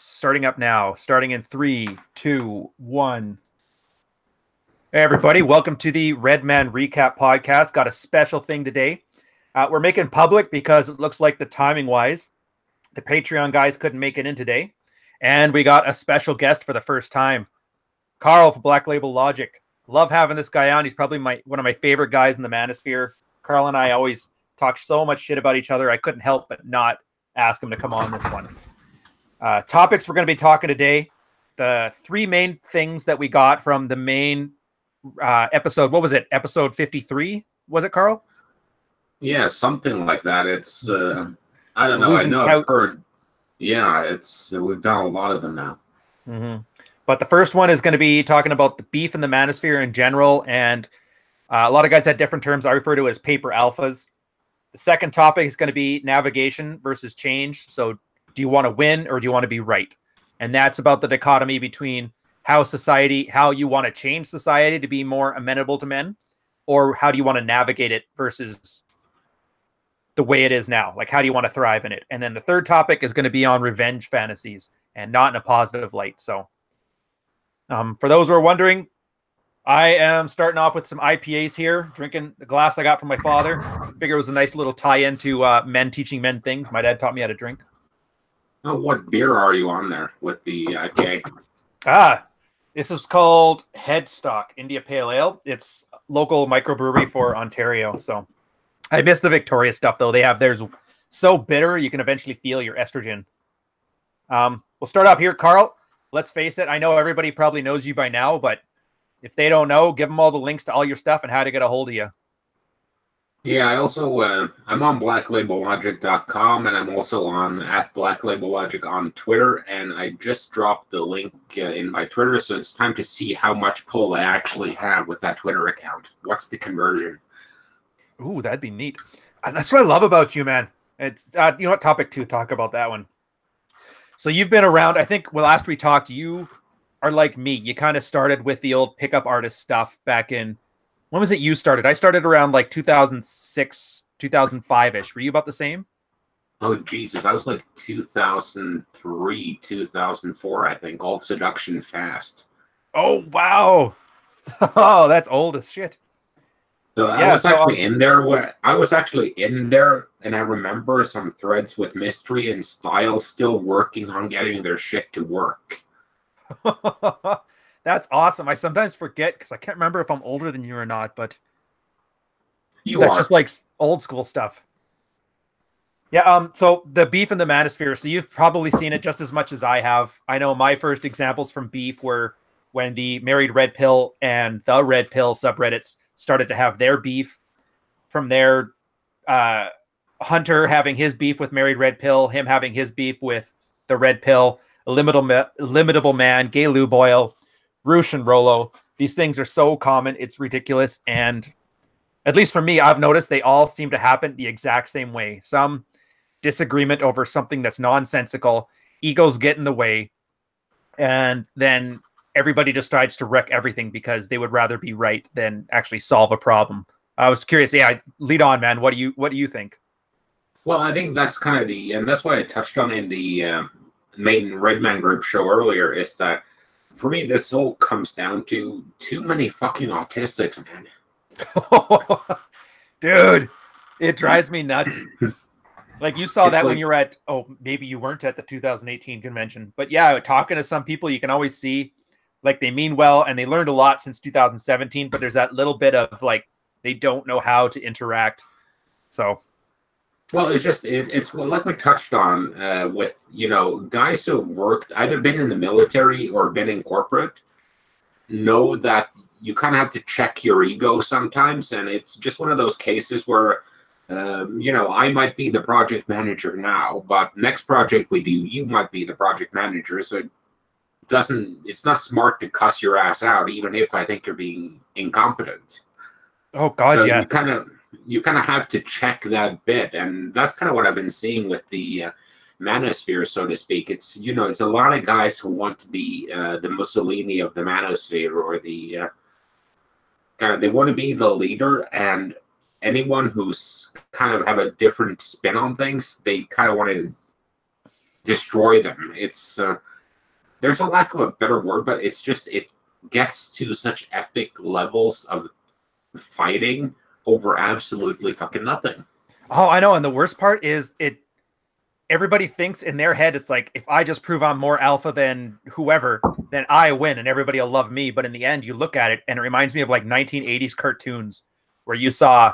starting up now. Starting in 3, 2, 1. Hey, everybody. Welcome to the Redman Recap Podcast. Got a special thing today. We're making public because it looks like the timing-wise, the Patreon guys couldn't make it in today. And we got a special guest for the first time. Carl from Black Label Logic. Love having this guy on. He's probably one of my favorite guys in the Manosphere. Carl and I always talk so much shit about each other. I couldn't help but not ask him to come on this one. Topics we're going to be talking today. The three main things that we got from the main episode. What was it? Episode 53? Was it, Carl? Yeah, something like that. It's, I don't know. I know I've heard. Yeah, we've done a lot of them now. Mm-hmm. But the first one is going to be talking about the beef in the Manosphere in general. And a lot of guys had different terms. I refer to it as paper alphas. The second topic is going to be navigation versus change. So do you want to win or do you want to be right? And that's about the dichotomy between how you want to change society to be more amenable to men, or how do you want to navigate it versus the way it is now? Like, how do you want to thrive in it? And then the third topic is going to be on revenge fantasies, and not in a positive light. So for those who are wondering, I am starting off with some IPAs here, drinking the glass I got from my father. Figure it was a nice little tie-in to men teaching men things. My dad taught me how to drink. Oh, what beer are you on there with the IPA? This is called Headstock India Pale Ale. It's local microbrewery for Ontario. So I miss the Victoria stuff, though. They have theirs so bitter, you can eventually feel your estrogen. We'll start off here, Carl. Let's face it. I know everybody probably knows you by now, but if they don't know, give them all the links to all your stuff and how to get a hold of you. Yeah, I also, I'm on blacklabellogic.com, and I'm also on @blacklabellogic on Twitter, and I just dropped the link in my Twitter, so it's time to see how much pull I actually have with that Twitter account. What's the conversion? Ooh, that'd be neat. That's what I love about you, man. It's, you know what, topic 2, talk about that one. So you've been around, I think, last we talked, you are like me. You kind of started with the old pickup artist stuff back in, when was it you started? I started around like 2006, 2005-ish. Were you about the same? Oh, Jesus. I was like 2003, 2004, I think. All Seduction Fast. Oh, wow. Oh, that's old as shit. So yeah, I was actually in there. I was actually in there, and I remember some threads with Mystery and Style still working on getting their shit to work. That's awesome. I sometimes forget because I can't remember if I'm older than you or not, but that's just like old school stuff. Yeah. So the beef in the Manosphere. So you've probably seen it just as much as I have. I know my first examples from beef were when the Married Red Pill and the Red Pill subreddits started to have their beef. From there, Hunter having his beef with Married Red Pill, him having his beef with the Red Pill, Illimitable Man, Gay Lube Oil, Roosh and Rolo. These things are so common, it's ridiculous. And at least for me, I've noticed they all seem to happen the exact same way. Some disagreement over something that's nonsensical, egos get in the way, and then everybody decides to wreck everything because they would rather be right than actually solve a problem. I was curious. Yeah, lead on, man. What do you think? Well, I think that's kind of and that's why I touched on in the main Redman Group show earlier, is that for me, this all comes down to too many fucking autistics, man. Dude, it drives me nuts. Like, you saw that when you were at, maybe you weren't at the 2018 convention, but yeah, talking to some people, you can always see like they mean well and they learned a lot since 2017, but there's that little bit of like, they don't know how to interact. So. Well, it's like we touched on with, guys who worked, either been in the military or been in corporate, know that you kind of have to check your ego sometimes. And it's just one of those cases where, I might be the project manager now, but next project we do, you might be the project manager. So it's not smart to cuss your ass out, even if I think you're being incompetent. Oh, God, so yeah. You kind of have to check that bit, and that's kind of what I've been seeing with the Manosphere, so to speak. It's it's a lot of guys who want to be the Mussolini of the Manosphere, or the they want to be the leader, and anyone who's kind of have a different spin on things, they kind of want to destroy them. It's there's a lack of a better word, but it's just it gets to such epic levels of fighting over absolutely fucking nothing. Oh, I know. And the worst part is everybody thinks in their head, it's like, if I just prove I'm more alpha than whoever, then I win and everybody will love me. But in the end, you look at it and it reminds me of like 1980s cartoons where you saw,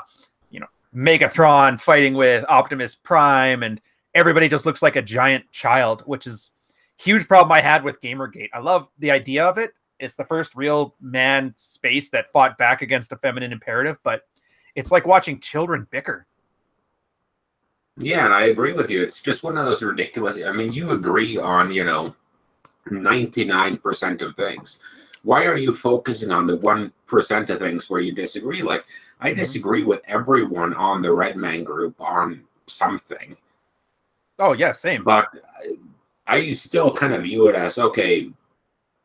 you know, Megatron fighting with Optimus Prime and everybody just looks like a giant child, which is a huge problem I had with Gamergate. I love the idea of it. It's the first real man space that fought back against a feminine imperative, but it's like watching children bicker. Yeah, and I agree with you. It's just one of those ridiculous. I mean, you agree on, 99% of things. Why are you focusing on the 1% of things where you disagree? Like, I disagree with everyone on the Red Man group on something. Oh, yeah, same. But I still kind of view it as, okay,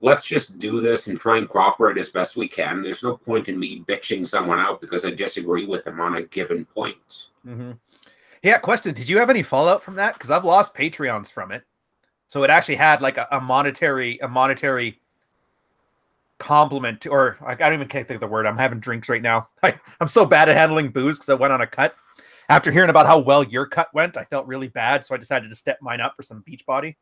let's just do this and try and cooperate as best we can. There's no point in me bitching someone out because I disagree with them on a given point. Yeah, question. Did you have any fallout from that? Because I've lost Patreons from it. So it actually had like a monetary compliment to, or I don't even can't think of the word. I'm having drinks right now. I'm so bad at handling booze because I went on a cut. After hearing about how well your cut went, I felt really bad. So I decided to step mine up for some Beachbody.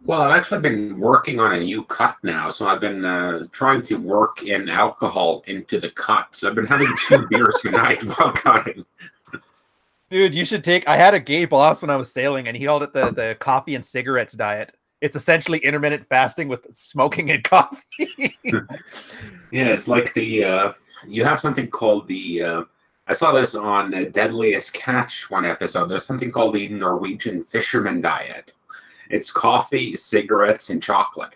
Well, I've actually been working on a new cut now. So I've been trying to work in alcohol into the cut. So I've been having 2 beers a night while cutting. Dude, you should take... I had a gay boss when I was sailing, and he called it the coffee and cigarettes diet. It's essentially intermittent fasting with smoking and coffee. Yeah, it's like the... you have something called the... I saw this on Deadliest Catch one episode. There's something called the Norwegian fisherman diet. It's coffee, cigarettes, and chocolate.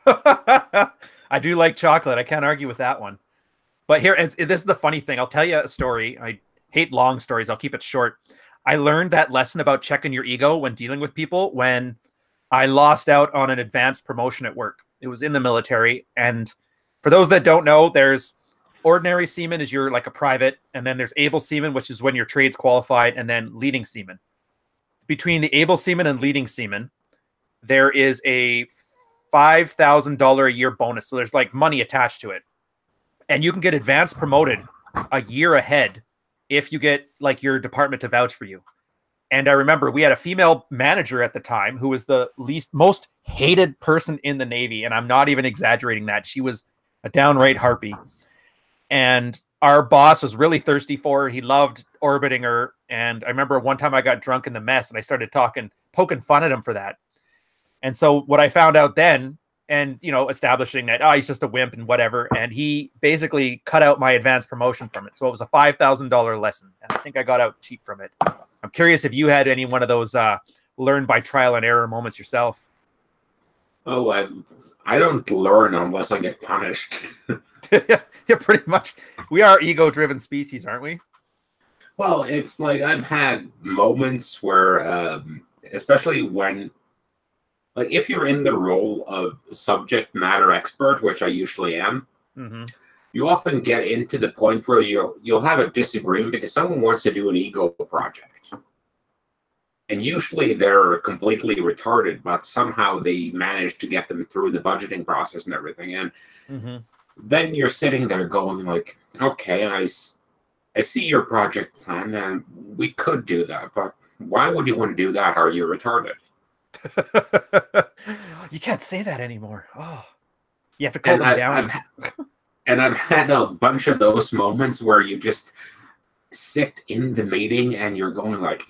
I do like chocolate. I can't argue with that one. But here, this is the funny thing. I'll tell you a story. I hate long stories. I'll keep it short. I learned that lesson about checking your ego when dealing with people when I lost out on an advanced promotion at work. It was in the military. And for those that don't know, there's ordinary seaman is you're like a private. And then there's able seaman, which is when your trade's qualified. And then leading seaman. Between the able seaman and leading seaman, there is a $5,000 a year bonus. So there's like money attached to it. And you can get advanced promoted a year ahead if you get like your department to vouch for you. And I remember we had a female manager at the time who was the most hated person in the Navy. And I'm not even exaggerating that. She was a downright harpy. And our boss was really thirsty for her. He loved orbiting her. And I remember one time I got drunk in the mess and I started poking fun at him for that. And so what I found out then, and, establishing that, he's just a wimp and whatever. And he basically cut out my advanced promotion from it. So it was a $5,000 lesson. And I think I got out cheap from it. I'm curious if you had any one of those learn by trial and error moments yourself. Oh, I don't learn unless I get punished. Yeah, pretty much. We are ego-driven species, aren't we? Well, it's like I've had moments where, especially when, like, if you're in the role of subject matter expert, which I usually am, you often get into the point where you'll have a disagreement because someone wants to do an ego project. And usually they're completely retarded, but somehow they manage to get them through the budgeting process and everything. And then you're sitting there going like, okay, I see your project plan and we could do that, but why would you want to do that? Are you retarded? You can't say that anymore. Oh, you have to calm them down. I've had a bunch of those moments where you just sit in the meeting and you're going like,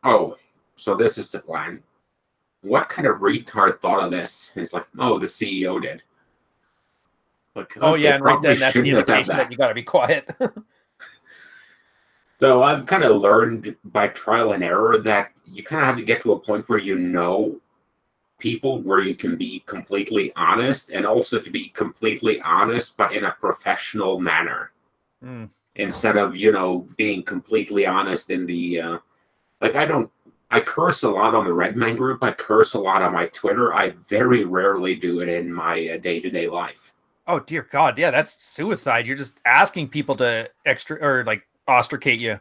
oh, so this is the plan. What kind of retard thought of this? And it's like, oh, the CEO did. Like, oh, okay, yeah, and right then that's the indication that you got to be quiet. So I've kind of learned by trial and error that you kind of have to get to a point where people where you can be completely honest and also to be completely honest, but in a professional manner. Instead of, being completely honest in the, I curse a lot on the Red Man group. I curse a lot on my Twitter. I very rarely do it in my day-to-day life. Oh, dear God. Yeah, that's suicide. You're just asking people to ostracate you.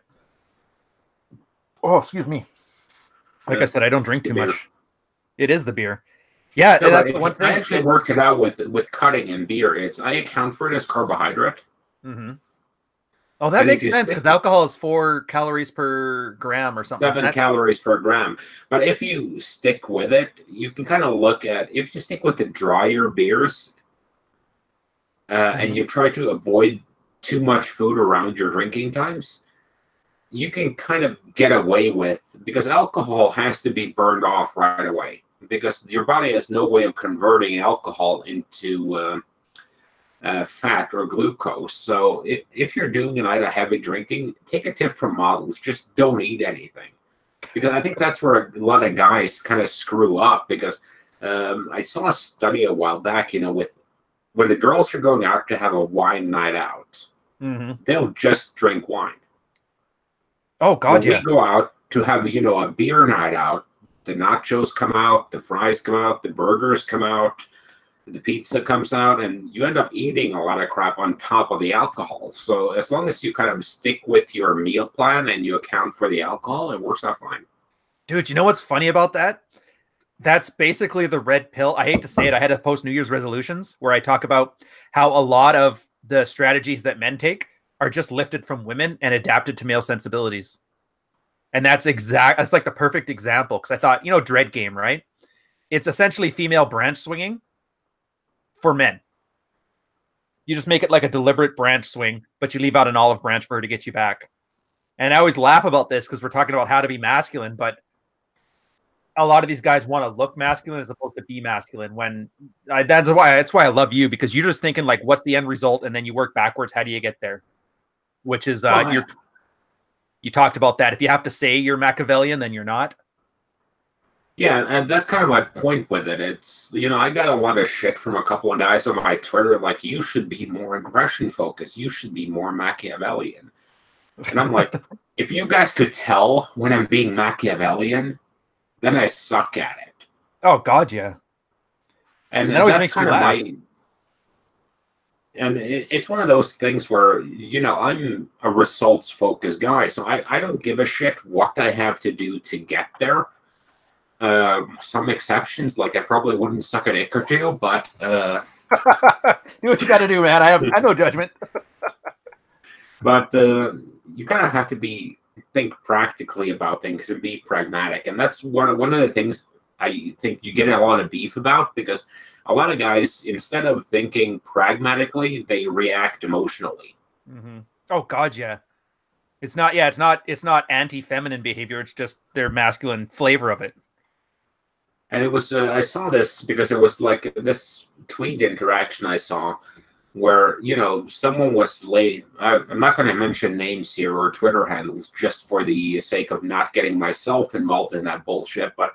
Oh, excuse me. Like I said, I don't drink the too beer. much. It is the beer. Yeah, No, that's but the one I thing. actually worked it out with cutting and beer. I account for it as carbohydrate. Mm-hmm. Oh, that And if makes you sense stick because alcohol is 4 calories per gram or something. 7 calories per gram, but if you stick with it, you can kind of look at if you stick with the drier beers and you try to avoid too much food around your drinking times, you can kind of get away with, because alcohol has to be burned off right away because your body has no way of converting alcohol into fat or glucose. So if you're doing a night of heavy drinking, take a tip from models. Just don't eat anything. Because I think that's where a lot of guys kind of screw up. Because I saw a study a while back, with when the girls are going out to have a wine night out, they'll just drink wine. Oh, God, when we go out to have, a beer night out, the nachos come out, the fries come out, the burgers come out, the pizza comes out, and you end up eating a lot of crap on top of the alcohol. So as long as you kind of stick with your meal plan and you account for the alcohol, it works out fine. Dude, you know what's funny about that? That's basically the red pill. I hate to say it. I had to post New Year's resolutions where I talk about how a lot of the strategies that men take are just lifted from women and adapted to male sensibilities. And that's like the perfect example. Because I thought, Dread Game, right? It's essentially female branch swinging for men. You just make it like a deliberate branch swing, but you leave out an olive branch for her to get you back. And I always laugh about this because we're talking about how to be masculine, but a lot of these guys want to look masculine as opposed to be masculine. That's why I love you, because you're just thinking like, what's the end result, and then you work backwards. How do you get there? Which is you talked about that. If you have to say you're Machiavellian, then you're not. Yeah, and that's kind of my point with it. It's, I got a lot of shit from a couple of guys on my Twitter, like, you should be more impression focused. You should be more Machiavellian. And I'm like, if you guys could tell when I'm being Machiavellian, then I suck at it. Oh, God, yeah. And that always makes me laugh. And it's one of those things where, I'm a results-focused guy, so I don't give a shit what I have to do to get there. Some exceptions, like I probably wouldn't suck a dick or two, but do what you got to do, man. I have no judgment. But you kind of have to think practically about things and be pragmatic, and that's one of the things I think you get a lot of beef about, because a lot of guys, instead of thinking pragmatically, they react emotionally. Oh, God, yeah. It's not anti-feminine behavior. It's just their masculine flavor of it. And it was, I saw this because it was like this tweet interaction I saw where, someone was late. I'm not going to mention names here or Twitter handles just for the sake of not getting myself involved in that bullshit. But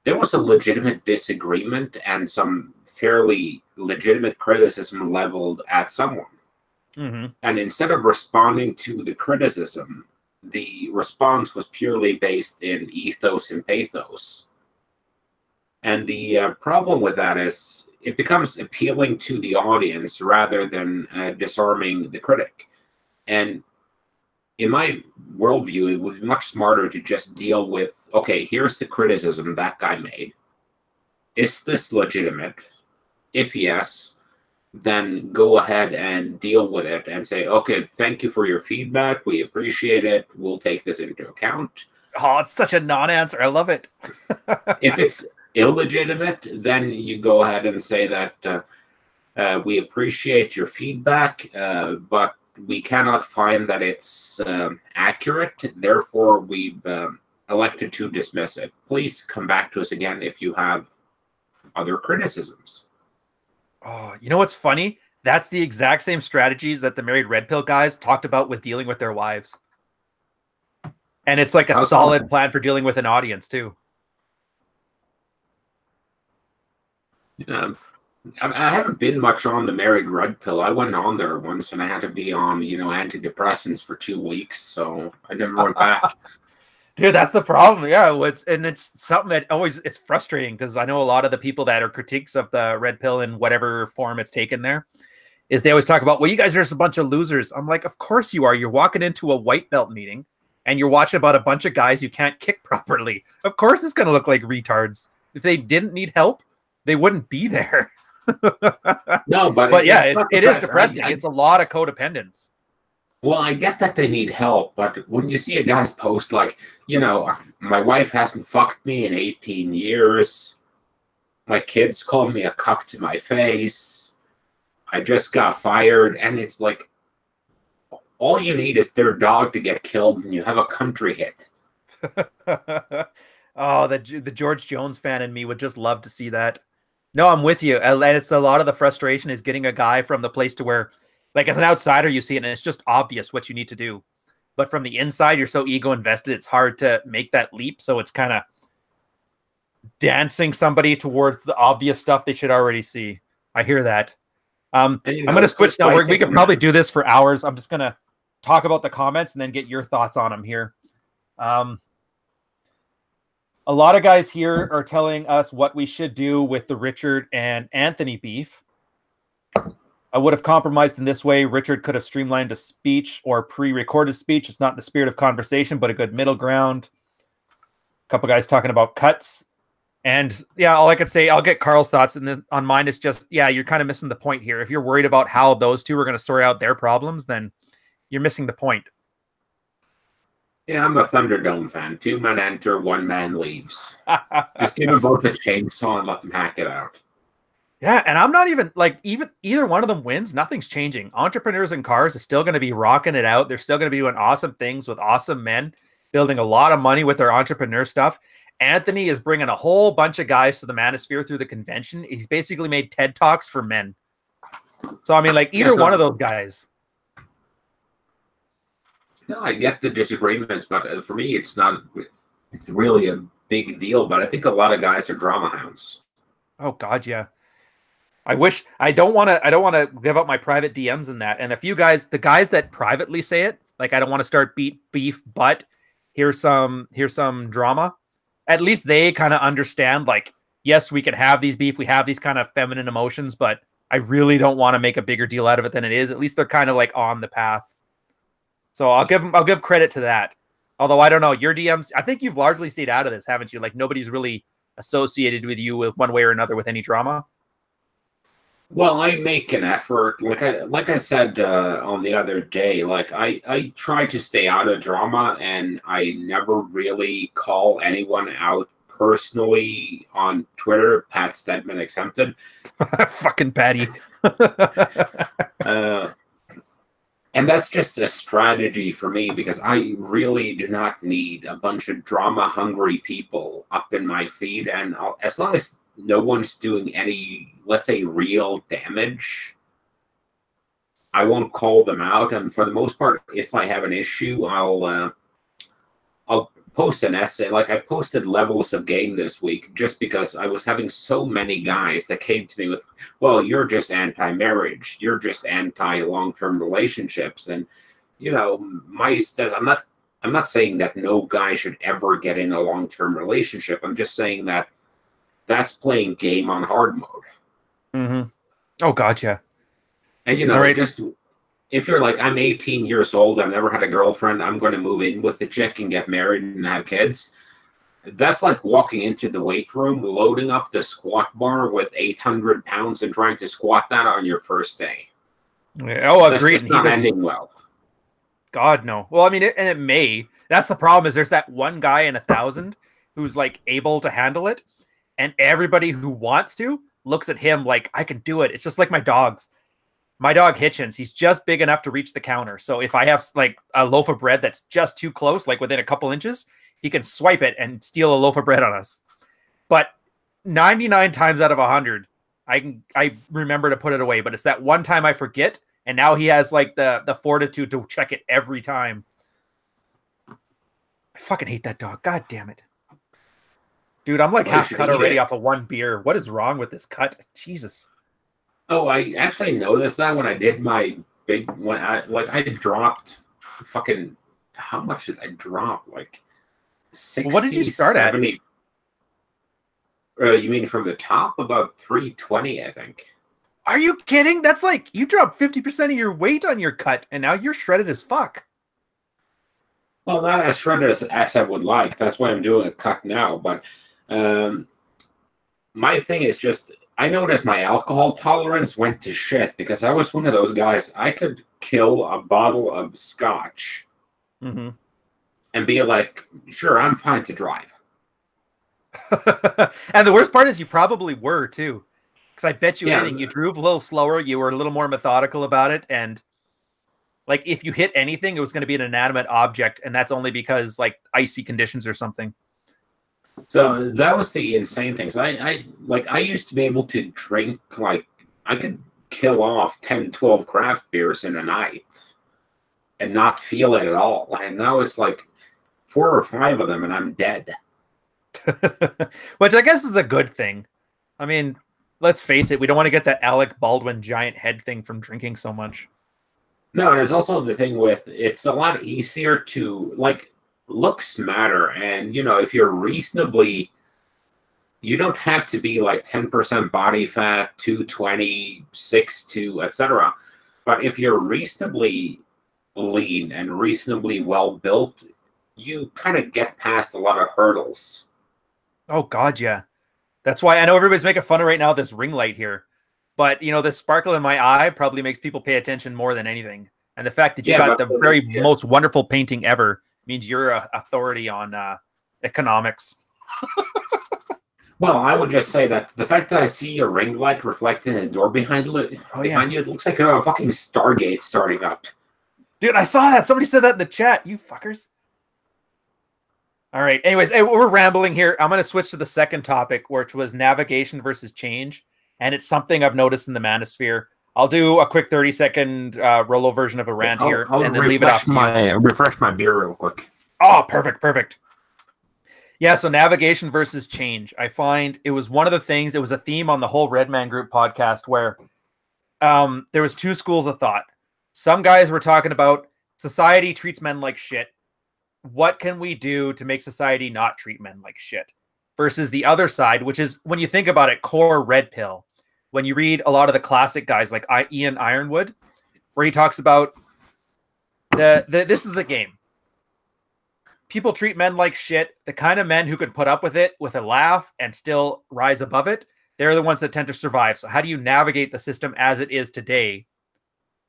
there was a legitimate disagreement and some fairly legitimate criticism leveled at someone. And instead of responding to the criticism, the response was purely based in ethos and pathos. And the problem with that is it becomes appealing to the audience rather than disarming the critic. And in my worldview, it would be much smarter to just deal with, okay, here's the criticism that guy made. Is this legitimate? If yes, then go ahead and deal with it and say, okay, thank you for your feedback. We appreciate it. We'll take this into account. Oh, it's such a non-answer. I love it. If it's illegitimate, then you go ahead and say that we appreciate your feedback, but we cannot find that it's accurate. Therefore, we've elected to dismiss it. Please come back to us again if you have other criticisms. Oh, you know what's funny? That's the exact same strategies that the Married Red Pill guys talked about with dealing with their wives. And it's like a solid plan for dealing with an audience, too. I haven't been much on the Married Red Pill. I went on there once and I had to be on, antidepressants for 2 weeks, so I never went back. Dude, that's the problem. Yeah, it's something that it's frustrating, because I know a lot of the people that are critiques of the Red Pill in whatever form it's taken there is they always talk about, well, you guys are just a bunch of losers. I'm like, of course you are. You're walking into a white belt meeting and you're watching about a bunch of guys who can't kick properly. Of course it's going to look like retards. If they didn't need help, they wouldn't be there. No, but yeah, it is depressing. It's a lot of codependence. Well, I get that they need help, but when you see a guy's post like, my wife hasn't fucked me in 18 years, my kids called me a cuck to my face, I just got fired, and it's like, all you need is their dog to get killed and you have a country hit. Oh, the George Jones fan in me would just love to see that. No, I'm with you. And it's a lot of the frustration is getting a guy from the place to where, like, as an outsider, you see it and it's just obvious what you need to do. But from the inside, you're so ego invested, it's hard to make that leap. So it's kind of dancing somebody towards the obvious stuff they should already see. I hear that. I'm going to switch now. We could probably do this for hours. I'm just going to talk about the comments and then get your thoughts on them here. A lot of guys here are telling us what we should do with the Richard and Anthony beef. I would have compromised in this way. Richard could have streamlined a speech or pre-recorded speech. It's not in the spirit of conversation, but a good middle ground. A couple guys talking about cuts. And yeah, all I could say, I'll get Carl's thoughts. And then on mine, it's just, yeah, you're kind of missing the point here. If you're worried about how those two are going to sort out their problems, then you're missing the point. Yeah, I'm a Thunderdome fan. 2 men enter, 1 man leaves. Just give them both a chainsaw and let them hack it out. Yeah, and I'm not even like either one of them wins. Nothing's changing. Entrepreneurs in Cars is still going to be rocking it out. They're still going to be doing awesome things with awesome men, building a lot of money with their entrepreneur stuff. Anthony is bringing a whole bunch of guys to the Manosphere through the convention. He's basically made TED Talks for men. So I mean, like either one of those guys. No, I get the disagreements, but for me, it's not really a big deal. But I think a lot of guys are drama hounds. Oh God, yeah. I don't want to give up my private DMs in that. And a few guys, the guys that privately say it, like I don't want to start beef, but here's some drama. At least they kind of understand, like, yes, we can have these beef, we have these kind of feminine emotions, but I really don't want to make a bigger deal out of it than it is. At least they're kind of like on the path. So I'll give credit to that. Although I don't know, your DMs, I think you've largely stayed out of this, haven't you? Like nobody's really associated with you with one way or another with any drama. Well, I make an effort. Like I said on the other day, like I try to stay out of drama, and I never really call anyone out personally on Twitter. Pat Stedman exempted. Fucking Patty. And that's just a strategy for me because I really do not need a bunch of drama-hungry people up in my feed. And as long as no one's doing any, let's say, real damage, I won't call them out. And for the most part, if I have an issue, I'll post an essay. Like I posted Levels of Game this week just because I was having so many guys that came to me with, well, you're just anti-marriage, you're just anti-long-term relationships. And I'm not saying that no guy should ever get in a long-term relationship. I'm just saying that that's playing game on hard mode. Mm-hmm. Oh, gotcha. And right. Just if you're like, I'm 18 years old, I've never had a girlfriend, I'm going to move in with a chick and get married and have kids. That's like walking into the weight room, loading up the squat bar with 800 pounds and trying to squat that on your first day. Yeah, oh, agreed. That's not ending well. God, no. Well, I mean, it may. That's the problem is there's that one guy in 1,000 who's like able to handle it. And everybody who wants to looks at him like, I can do it. It's just like my dogs. My dog Hitchens, he's just big enough to reach the counter. So if I have like a loaf of bread that's just too close, like within a couple inches, he can swipe it and steal a loaf of bread on us. But 99 times out of 100, I remember to put it away. But it's that one time I forget, and now he has like the fortitude to check it every time. I fucking hate that dog. God damn it. Dude, I'm like half cut already off of one beer. What is wrong with this cut? Jesus. Oh, I actually noticed that when I did my big one. I dropped fucking. How much did I drop? Like 60. What did you start 70, at? You mean from the top? About 320, I think. Are you kidding? That's like you dropped 50% of your weight on your cut, and now you're shredded as fuck. Well, not as shredded as I would like. That's why I'm doing a cut now. But um, my thing is just I noticed my alcohol tolerance went to shit because I was one of those guys. I could kill a bottle of scotch Mm-hmm. and be like, sure, I'm fine to drive. And the worst part is you probably were too, because I bet you Yeah. anything you drove a little slower, you were a little more methodical about it, and like if you hit anything, it was going to be an inanimate object, and that's only because like icy conditions or something. So that was the insane thing. So I used to be able to drink like I could kill off 10, 12 craft beers in a night and not feel it at all. And now it's like 4 or 5 of them and I'm dead. Which I guess is a good thing. I mean, let's face it, we don't want to get that Alec Baldwin giant head thing from drinking so much. No, and it's also the thing with it's a lot easier to like looks matter. And if you're reasonably you don't have to be like 10% body fat, 220, 6'2", etc. But if you're reasonably lean and reasonably well built, you kind of get past a lot of hurdles. Oh God, yeah. That's why I know everybody's making fun of right now this ring light here. But this sparkle in my eye probably makes people pay attention more than anything. And the fact that you got the very most wonderful painting ever means you're a authority on economics. Well, I would just say that the fact that I see a ring light reflected in the door behind you, it looks like a fucking Stargate starting up. Dude, I saw that. Somebody said that in the chat. You fuckers. All right. Anyways, we're rambling here. I'm going to switch to the second topic, which was navigation versus change. And it's something I've noticed in the Manosphere. I'll do a quick 30-second Rolo version of a rant here and then leave it off to you. Refresh my beer real quick. Oh, perfect. Yeah, so navigation versus change. I find it was one of the things, it was a theme on the whole Red Man Group podcast where there was 2 schools of thought. Some guys were talking about society treats men like shit. What can we do to make society not treat men like shit? Versus the other side, which is, when you think about it, core red pill. When you read a lot of the classic guys like Ian Ironwood, where he talks about this is the game. People treat men like shit. The kind of men who can put up with it with a laugh and still rise above it, they're the ones that tend to survive. So how do you navigate the system as it is today?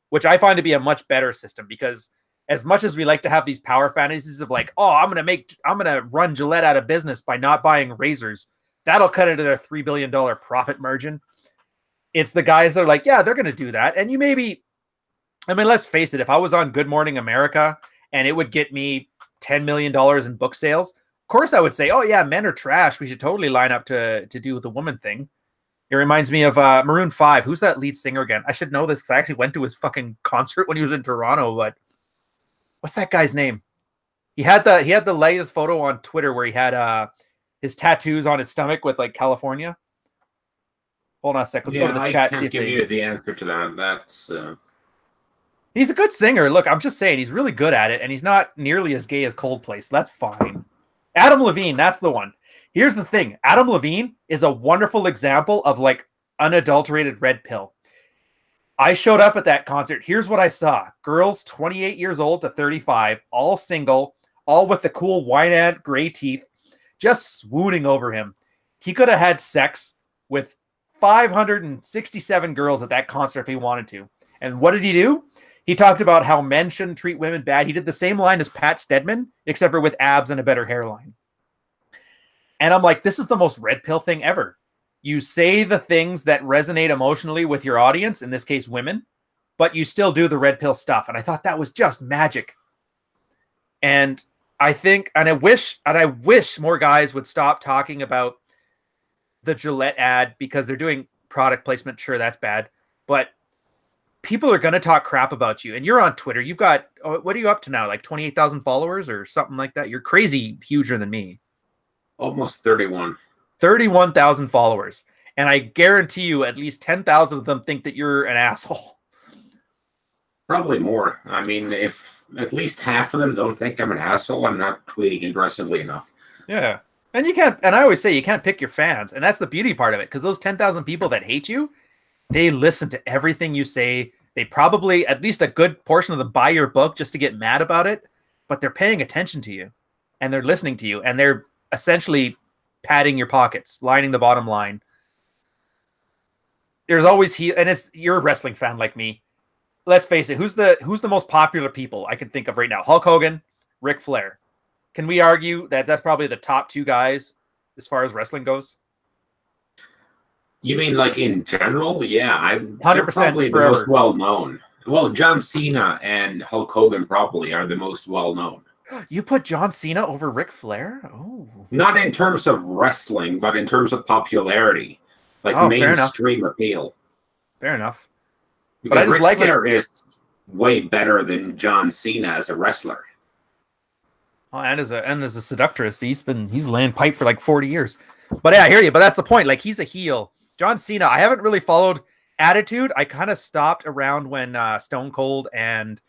Which I find to be a much better system, because as much as we like to have these power fantasies of like, oh, I'm going to run Gillette out of business by not buying razors. That'll cut into their $3 billion profit margin. It's the guys that are like, yeah, they're going to do that. And you maybe, I mean, let's face it. If I was on Good Morning America and it would get me $10 million in book sales, of course I would say, oh yeah, men are trash. We should totally line up to do the woman thing. It reminds me of Maroon 5. Who's that lead singer again? I should know this because I actually went to his fucking concert when he was in Toronto, but what's that guy's name? He had the latest photo on Twitter where he had his tattoos on his stomach with like California. Hold on a sec. Let's go to the chat. I can't give you the answer to that. That's he's a good singer. Look, I'm just saying he's really good at it, and he's not nearly as gay as Coldplay, so that's fine. Adam Levine, that's the one. Here's the thing. Adam Levine is a wonderful example of like unadulterated red pill. I showed up at that concert. Here's what I saw. Girls 28 years old to 35, all single, all with the cool Wynant gray teeth, just swooning over him. He could have had sex with 567 girls at that concert if he wanted to. And what did he do? He talked about how men shouldn't treat women bad. He did the same line as Pat Stedman, except for with abs and a better hairline. And I'm like, this is the most red pill thing ever. You say the things that resonate emotionally with your audience, in this case, women, but you still do the red pill stuff. And I thought that was just magic. And I think, and I wish more guys would stop talking about the Gillette ad because they're doing product placement. Sure, that's bad. But people are going to talk crap about you. And you're on Twitter. You've got, what are you up to now? Like 28,000 followers or something like that? You're crazy huger than me. Almost 31. 31,000 followers. And I guarantee you at least 10,000 of them think that you're an asshole. Probably more. I mean, if at least half of them don't think I'm an asshole, I'm not tweeting aggressively enough. Yeah. And you can't, and I always say you can't pick your fans. And that's the beauty part of it. Because those 10,000 people that hate you, they listen to everything you say. They probably, at least a good portion of them, buy your book just to get mad about it. but they're paying attention to you and they're listening to you and they're essentially padding your pockets, lining the bottom line. There's always and you're a wrestling fan like me. Let's face it, who's the most popular people I can think of right now? Hulk Hogan, Ric Flair. Can we argue that that's probably the top two guys as far as wrestling goes? You mean like in general? Yeah, I'm 100% probably forever. the most well known. Well, John Cena and Hulk Hogan probably are the most well known. You put John Cena over Ric Flair? Oh, not in terms of wrestling, but in terms of popularity, like mainstream appeal. Fair enough. Because but I just Ric Flair is way better than John Cena as a wrestler. Oh, and as a seductress, he's laying pipe for like 40 years. But yeah, I hear you. But that's the point. Like, he's a heel. John Cena, I haven't really followed Attitude. I kind of stopped around when Stone Cold and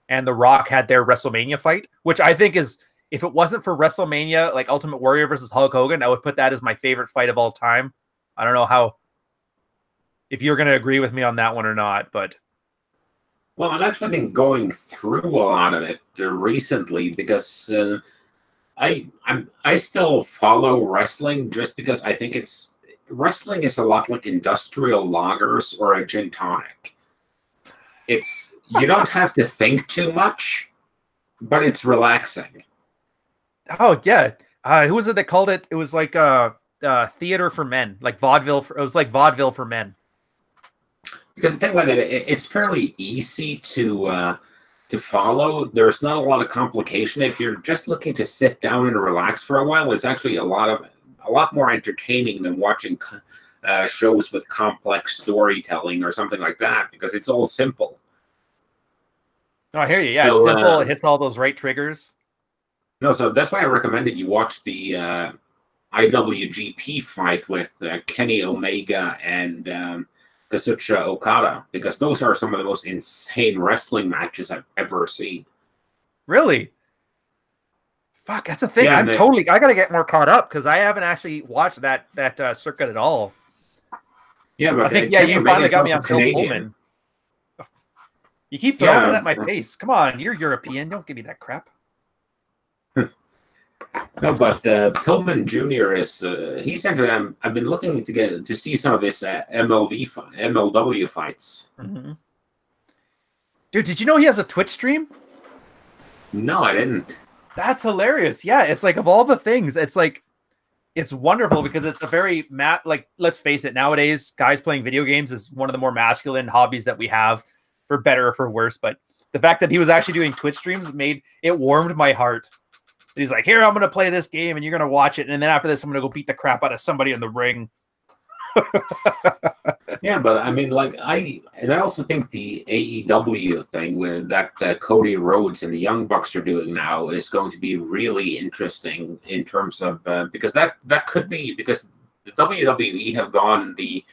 The Rock had their WrestleMania fight, which I think is, if it wasn't for WrestleMania, like Ultimate Warrior versus Hulk Hogan, I would put that as my favorite fight of all time. I don't know if you're going to agree with me on that one or not, but. Well, I've actually been going through a lot of it recently because I still follow wrestling just because I think wrestling is a lot like industrial lagers or a gin tonic. You don't have to think too much, but it's relaxing. Oh yeah, who was it that called it? It was like theater for men, like vaudeville. It was like vaudeville for men. Because the thing with it's fairly easy to follow. There's not a lot of complication. If you're just looking to sit down and relax for a while, it's actually a lot more entertaining than watching shows with complex storytelling or something like that, because it's all simple. Oh, I hear you. Yeah, so, it's simple. It hits all those right triggers. No, so that's why I recommended you watch the IWGP fight with Kenny Omega and Kazuchika Okada, because those are some of the most insane wrestling matches I've ever seen. Really? Fuck, that's the thing. Yeah, I gotta get more caught up because I haven't actually watched that circuit at all. Yeah, but I think you finally got me on Phil Pullman. You keep throwing it at my face. Come on, you're European. Don't give me that crap. No, but Pillman Jr. is he's into. I've been looking to see some of his MLW fights. Mm-hmm. Dude, did you know he has a Twitch stream? No, I didn't. That's hilarious. Yeah, it's like, of all the things, it's like, it's wonderful because it's a very like, let's face it, nowadays guys playing video games is one of the more masculine hobbies that we have, for better or for worse. But the fact that he was actually doing Twitch streams warmed my heart. He's like, here, I'm going to play this game and you're going to watch it. And then after this, I'm going to go beat the crap out of somebody in the ring. Yeah, but I mean, like, I also think the AEW thing with that Cody Rhodes and the Young Bucks are doing now is going to be really interesting in terms of, because that could be, because the WWE have gone the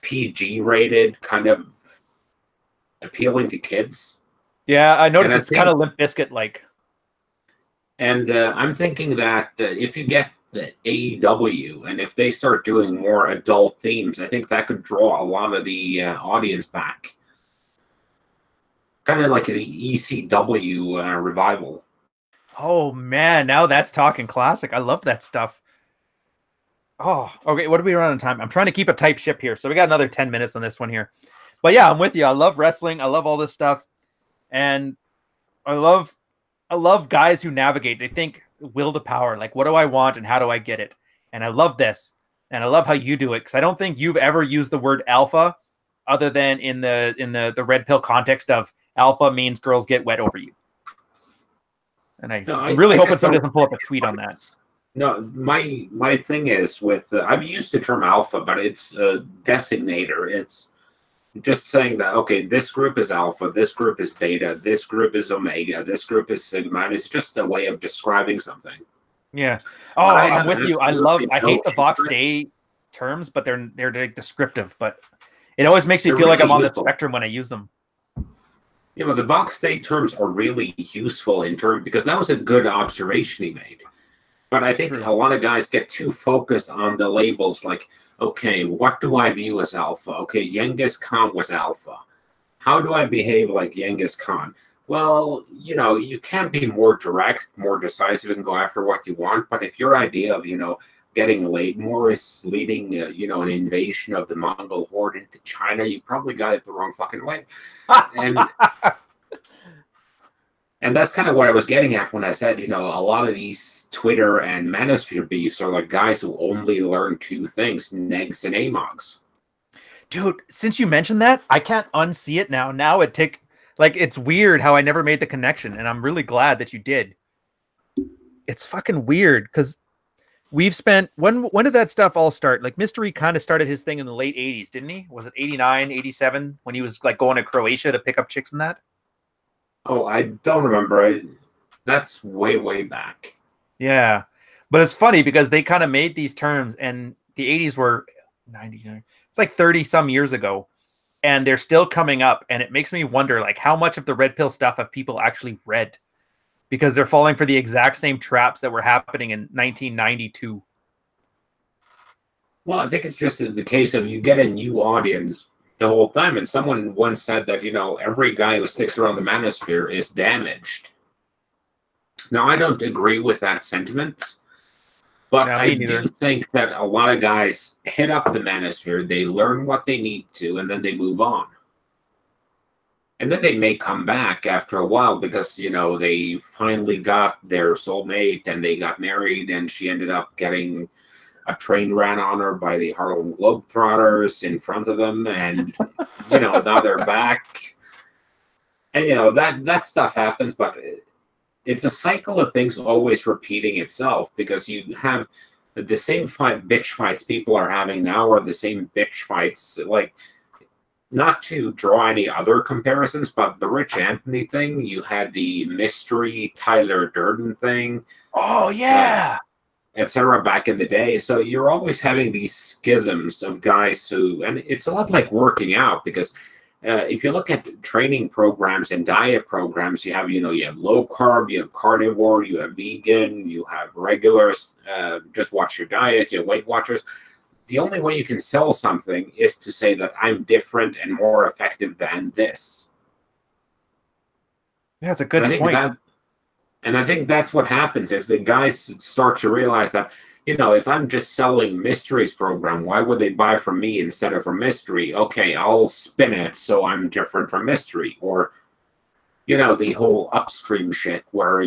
PG rated kind of appealing to kids. Yeah, I noticed it's kind of Limp Bizkit like. And I'm thinking that if you get the AEW and if they start doing more adult themes, I think that could draw a lot of the audience back. Kind of like the ECW revival. Oh, man. Now that's talking classic. I love that stuff. Oh, okay. What are we running on time? I'm trying to keep a tight ship here. So we got another 10 minutes on this one here. But yeah, I'm with you. I love wrestling. I love all this stuff. And I love guys who navigate. They think will to power. Like, what do I want and how do I get it? And I love this. And I love how you do it, because I don't think you've ever used the word alpha other than in the red pill context of alpha means girls get wet over you. And I'm really hoping somebody doesn't pull up a tweet on that. No, my thing is with I've used the term alpha, but it's a designator. It's just saying that, okay, this group is alpha, this group is beta, this group is omega, this group is sigma. And it's just a way of describing something. Yeah. Oh, I'm with you. I hate the Vox Day terms, but they're like descriptive. But it always makes me feel like I'm on the spectrum when I use them. Yeah, but the Vox Day terms are really useful in terms, because that was a good observation he made. But I think a lot of guys get too focused on the labels, like, okay, what do I view as alpha? Okay, Genghis Khan was alpha. How do I behave like Genghis Khan? Well, you can't be more direct, more decisive, and go after what you want. But if your idea of, getting laid more is leading, an invasion of the Mongol horde into China, you probably got it the wrong fucking way. And and that's kind of what I was getting at when I said, a lot of these Twitter and Manosphere beefs are like guys who only learn two things, negs and amogs. Dude, since you mentioned that, I can't unsee it now. Now it's weird how I never made the connection, and I'm really glad that you did. It's fucking weird because we've spent when did that stuff all start? Like Mystery kind of started his thing in the late 80s, didn't he? Was it 89, 87 when he was like going to Croatia to pick up chicks and that? Oh, I don't remember. That's way, way back. Yeah. But it's funny because they kind of made these terms, and the 80s were 99. It's like 30 some years ago, and they're still coming up. And it makes me wonder, like, how much of the red pill stuff have people actually read? Because they're falling for the exact same traps that were happening in 1992. Well, I think it's just the case of you get a new audience the whole time. And someone once said that, every guy who sticks around the manosphere is damaged. Now, I don't agree with that sentiment, but I do think that a lot of guys hit up the manosphere, they learn what they need to, and then they move on. And then they may come back after a while because, they finally got their soulmate and they got married, and she ended up getting a train ran on her by the Harlem Globetrotters in front of them, and now they're back, and that stuff happens. But it's a cycle of things always repeating itself, because you have the same bitch fights people are having now are the same bitch fights. Like, not to draw any other comparisons, but the Rich Anthony thing, you had the Mystery Tyler Durden thing. Oh yeah. Etc. back in the day. So you're always having these schisms of guys who, and it's a lot like working out, because if you look at training programs and diet programs, you have low carb, you have carnivore, you have vegan, you have regulars, just watch your diet, you have Weight Watchers. The only way you can sell something is to say that I'm different and more effective than this. That's a good point. And I think that's what happens is the guys start to realize that, if I'm just selling Mystery's program, why would they buy from me instead of from Mystery? Okay, I'll spin it so I'm different from Mystery. Or, the whole upstream shit where,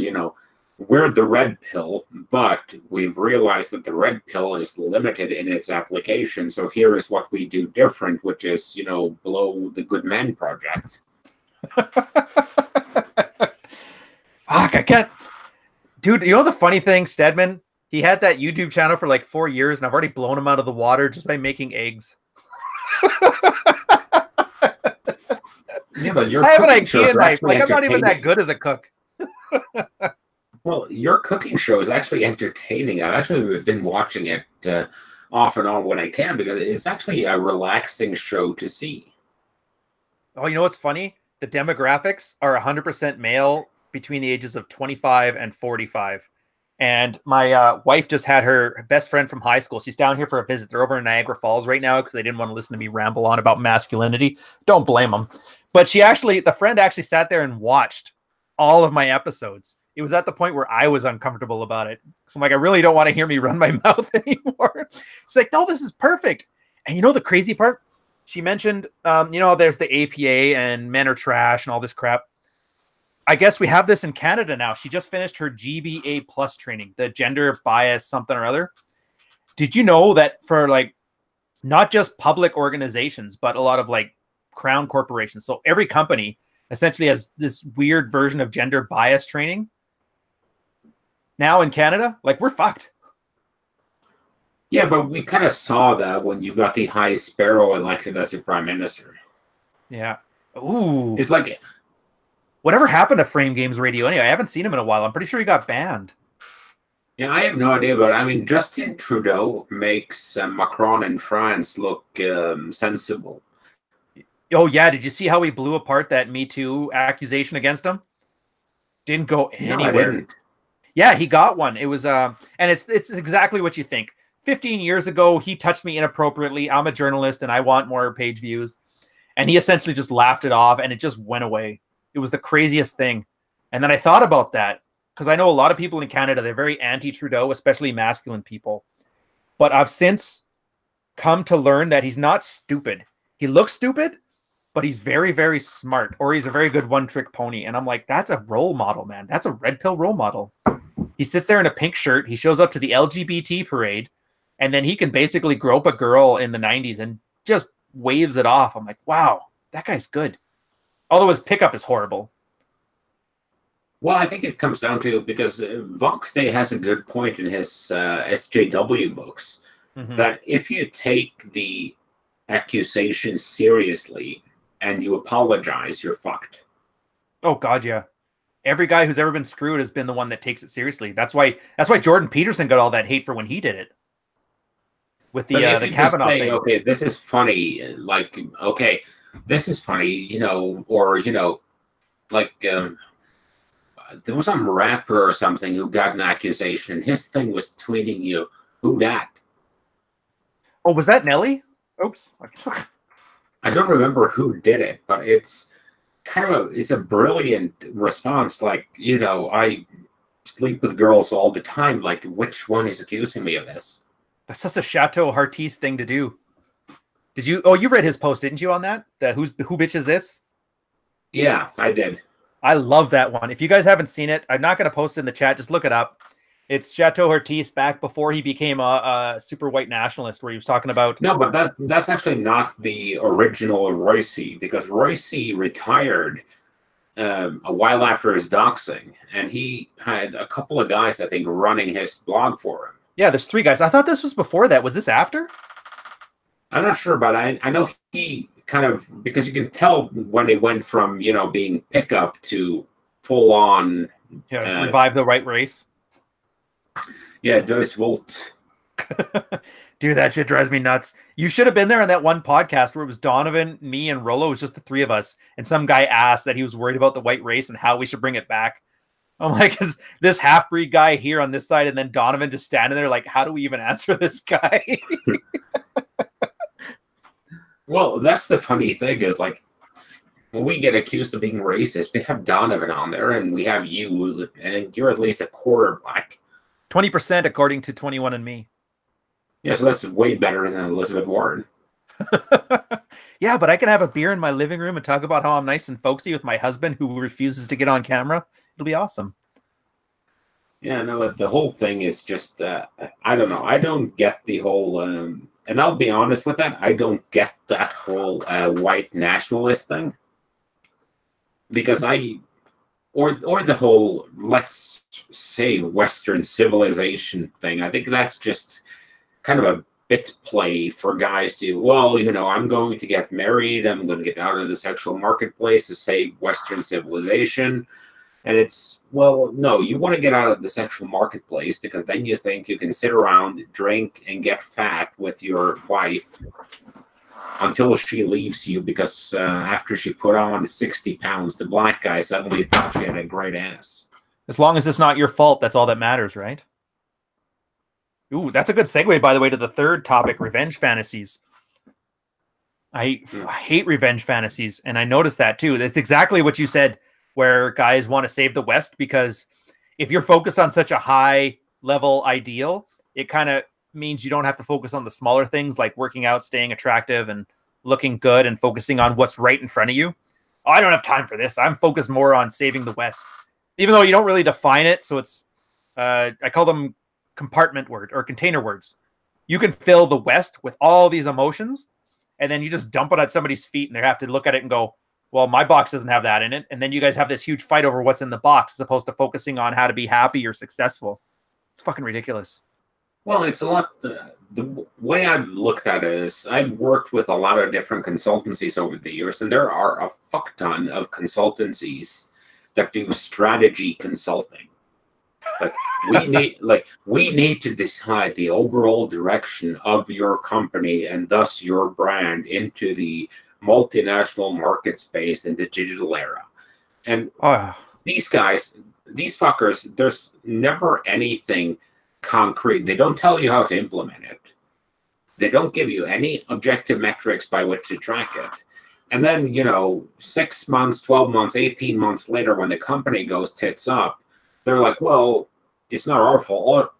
we're the red pill, but we've realized that the red pill is limited in its application. So here is what we do different, which is, below the Good Men Project. Fuck, I can't. Dude, the funny thing, Stedman, he had that YouTube channel for like 4 years, and I've already blown him out of the water just by making eggs. Yeah, but I have an IKEA knife. Like, I'm not even that good as a cook. Well, your cooking show is actually entertaining. I've actually been watching it off and on when I can, because it's actually a relaxing show to see. Oh, you know what's funny? The demographics are 100% male between the ages of 25 and 45. And my wife just had her best friend from high school. She's down here for a visit. They're over in Niagara Falls right now because they didn't want to listen to me ramble on about masculinity. Don't blame them. But the friend actually sat there and watched all of my episodes. It was at the point where I was uncomfortable about it. So I'm like, I really don't want to hear me run my mouth anymore. It's like, no, this is perfect. And the crazy part? She mentioned, there's the APA and men are trash and all this crap. I guess we have this in Canada now. She just finished her GBA plus training, the gender bias something or other. Did you know that for like not just public organizations, but a lot of like crown corporations? So every company essentially has this weird version of gender bias training. Now in Canada, like, we're fucked. Yeah, but we kind of saw that when you got the High Sparrow elected as your prime minister. Yeah. Ooh. It's like, whatever happened to Frame Games Radio anyway? I haven't seen him in a while. I'm pretty sure he got banned. Yeah, I have no idea, but I mean, Justin Trudeau makes Macron in France look sensible. Oh, yeah. Did you see how he blew apart that Me Too accusation against him? Didn't go anywhere. No, I didn't. Yeah, he got one. It was, and it's exactly what you think. 15 years ago, he touched me inappropriately. I'm a journalist and I want more page views. And he essentially just laughed it off and it just went away. It was the craziest thing. And then I thought about that because I know a lot of people in Canada, they're very anti-Trudeau, especially masculine people. But I've since come to learn that he's not stupid. He looks stupid, but he's very, very smart, or he's a very good one-trick pony. And I'm like, that's a role model, man. That's a red pill role model. He sits there in a pink shirt. He shows up to the LGBT parade, and then he can basically grope a girl in the 90s and just waves it off. I'm like, wow, that guy's good. Although his pickup is horrible. Well, I think it comes down to, because Vox Day has a good point in his SJW books, that if you take the accusation seriously and you apologize, you're fucked. Oh God, yeah. Every guy who's ever been screwed has been the one that takes it seriously. That's why Jordan Peterson got all that hate for when he did it. With the Kavanaugh thing. Okay, this is funny. Like, okay, this is funny, you know, or, you know, like, there was some rapper or something who got an accusation, and his thing was tweeting you, who dat? Oh, was that Nelly? Oops. I don't remember who did it, but it's kind of it's a brilliant response. Like, you know, I sleep with girls all the time. Like, which one is accusing me of this? That's such a Chateau Hartis thing to do. Did you? Oh, you read his post, didn't you, on that? Who bitch is this? Yeah, I did. I love that one. If you guys haven't seen it, I'm not going to post it in the chat. Just look it up. It's Chateau Hartis back before he became a super white nationalist, where he was talking about... No, but that's actually not the original Royce, because Royce retired a while after his doxing, and he had a couple of guys, I think, running his blog for him. Yeah, there's 3 guys. I thought this was before that. Was this after? I'm not sure, but I know he kind of, because you can tell when it went from, you know, being pickup to full on... Yeah, revive the right race. Yeah, Deuce Volt. Dude, that shit drives me nuts. You should have been there on that one podcast where it was Donovan, me, and Rollo. It was just the 3 of us. And some guy asked that he was worried about the white race and how we should bring it back. I'm like, is this half-breed guy here on this side, and then Donovan just standing there like, how do we even answer this guy? Well, that's the funny thing is, like, when we get accused of being racist, we have Donovan on there, and we have you, and you're at least a quarter black. 20% according to 21andMe. Yeah, so that's way better than Elizabeth Warren. Yeah, but I can have a beer in my living room and talk about how I'm nice and folksy with my husband who refuses to get on camera. It'll be awesome. Yeah, no, the whole thing is just, I don't know. I don't get the whole, and I'll be honest with that, I don't get that whole white nationalist thing. Because or the whole, let's say, Western civilization thing. I think that's just kind of a bit play for guys to, well, you know, I'm going to get married, I'm going to get out of the sexual marketplace to save Western civilization. And it's, well, no, you want to get out of the sexual marketplace because then you think you can sit around, drink, and get fat with your wife until she leaves you because after she put on 60 pounds, the black guy suddenly thought she had a great ass. As long as it's not your fault, that's all that matters, right? Ooh, that's a good segue, by the way, to the 3rd topic, revenge fantasies. I hate revenge fantasies, and I noticed that too. That's exactly what you said, where guys want to save the West, because if you're focused on such a high-level ideal, it kind of means you don't have to focus on the smaller things like working out, staying attractive, and looking good, and focusing on what's right in front of you. Oh, I don't have time for this. I'm focused more on saving the West, even though you don't really define it. So it's, I call them compartment word or container words. You can fill the West with all these emotions, and then you just dump it at somebody's feet, and they have to look at it and go, well, my box doesn't have that in it. And then you guys have this huge fight over what's in the box as opposed to focusing on how to be happy or successful. It's fucking ridiculous. Well, it's a lot. The way I've looked at it is I've worked with a lot of different consultancies over the years, and there are a fuck ton of consultancies that do strategy consulting. Like we need to decide the overall direction of your company and thus your brand into the multinational market space in the digital era. And these guys, these fuckers, there's never anything concrete. They don't tell you how to implement it. They don't give you any objective metrics by which to track it. And then, 6 months, 12 months, 18 months later, when the company goes tits up, they're like, well, it's not our fault.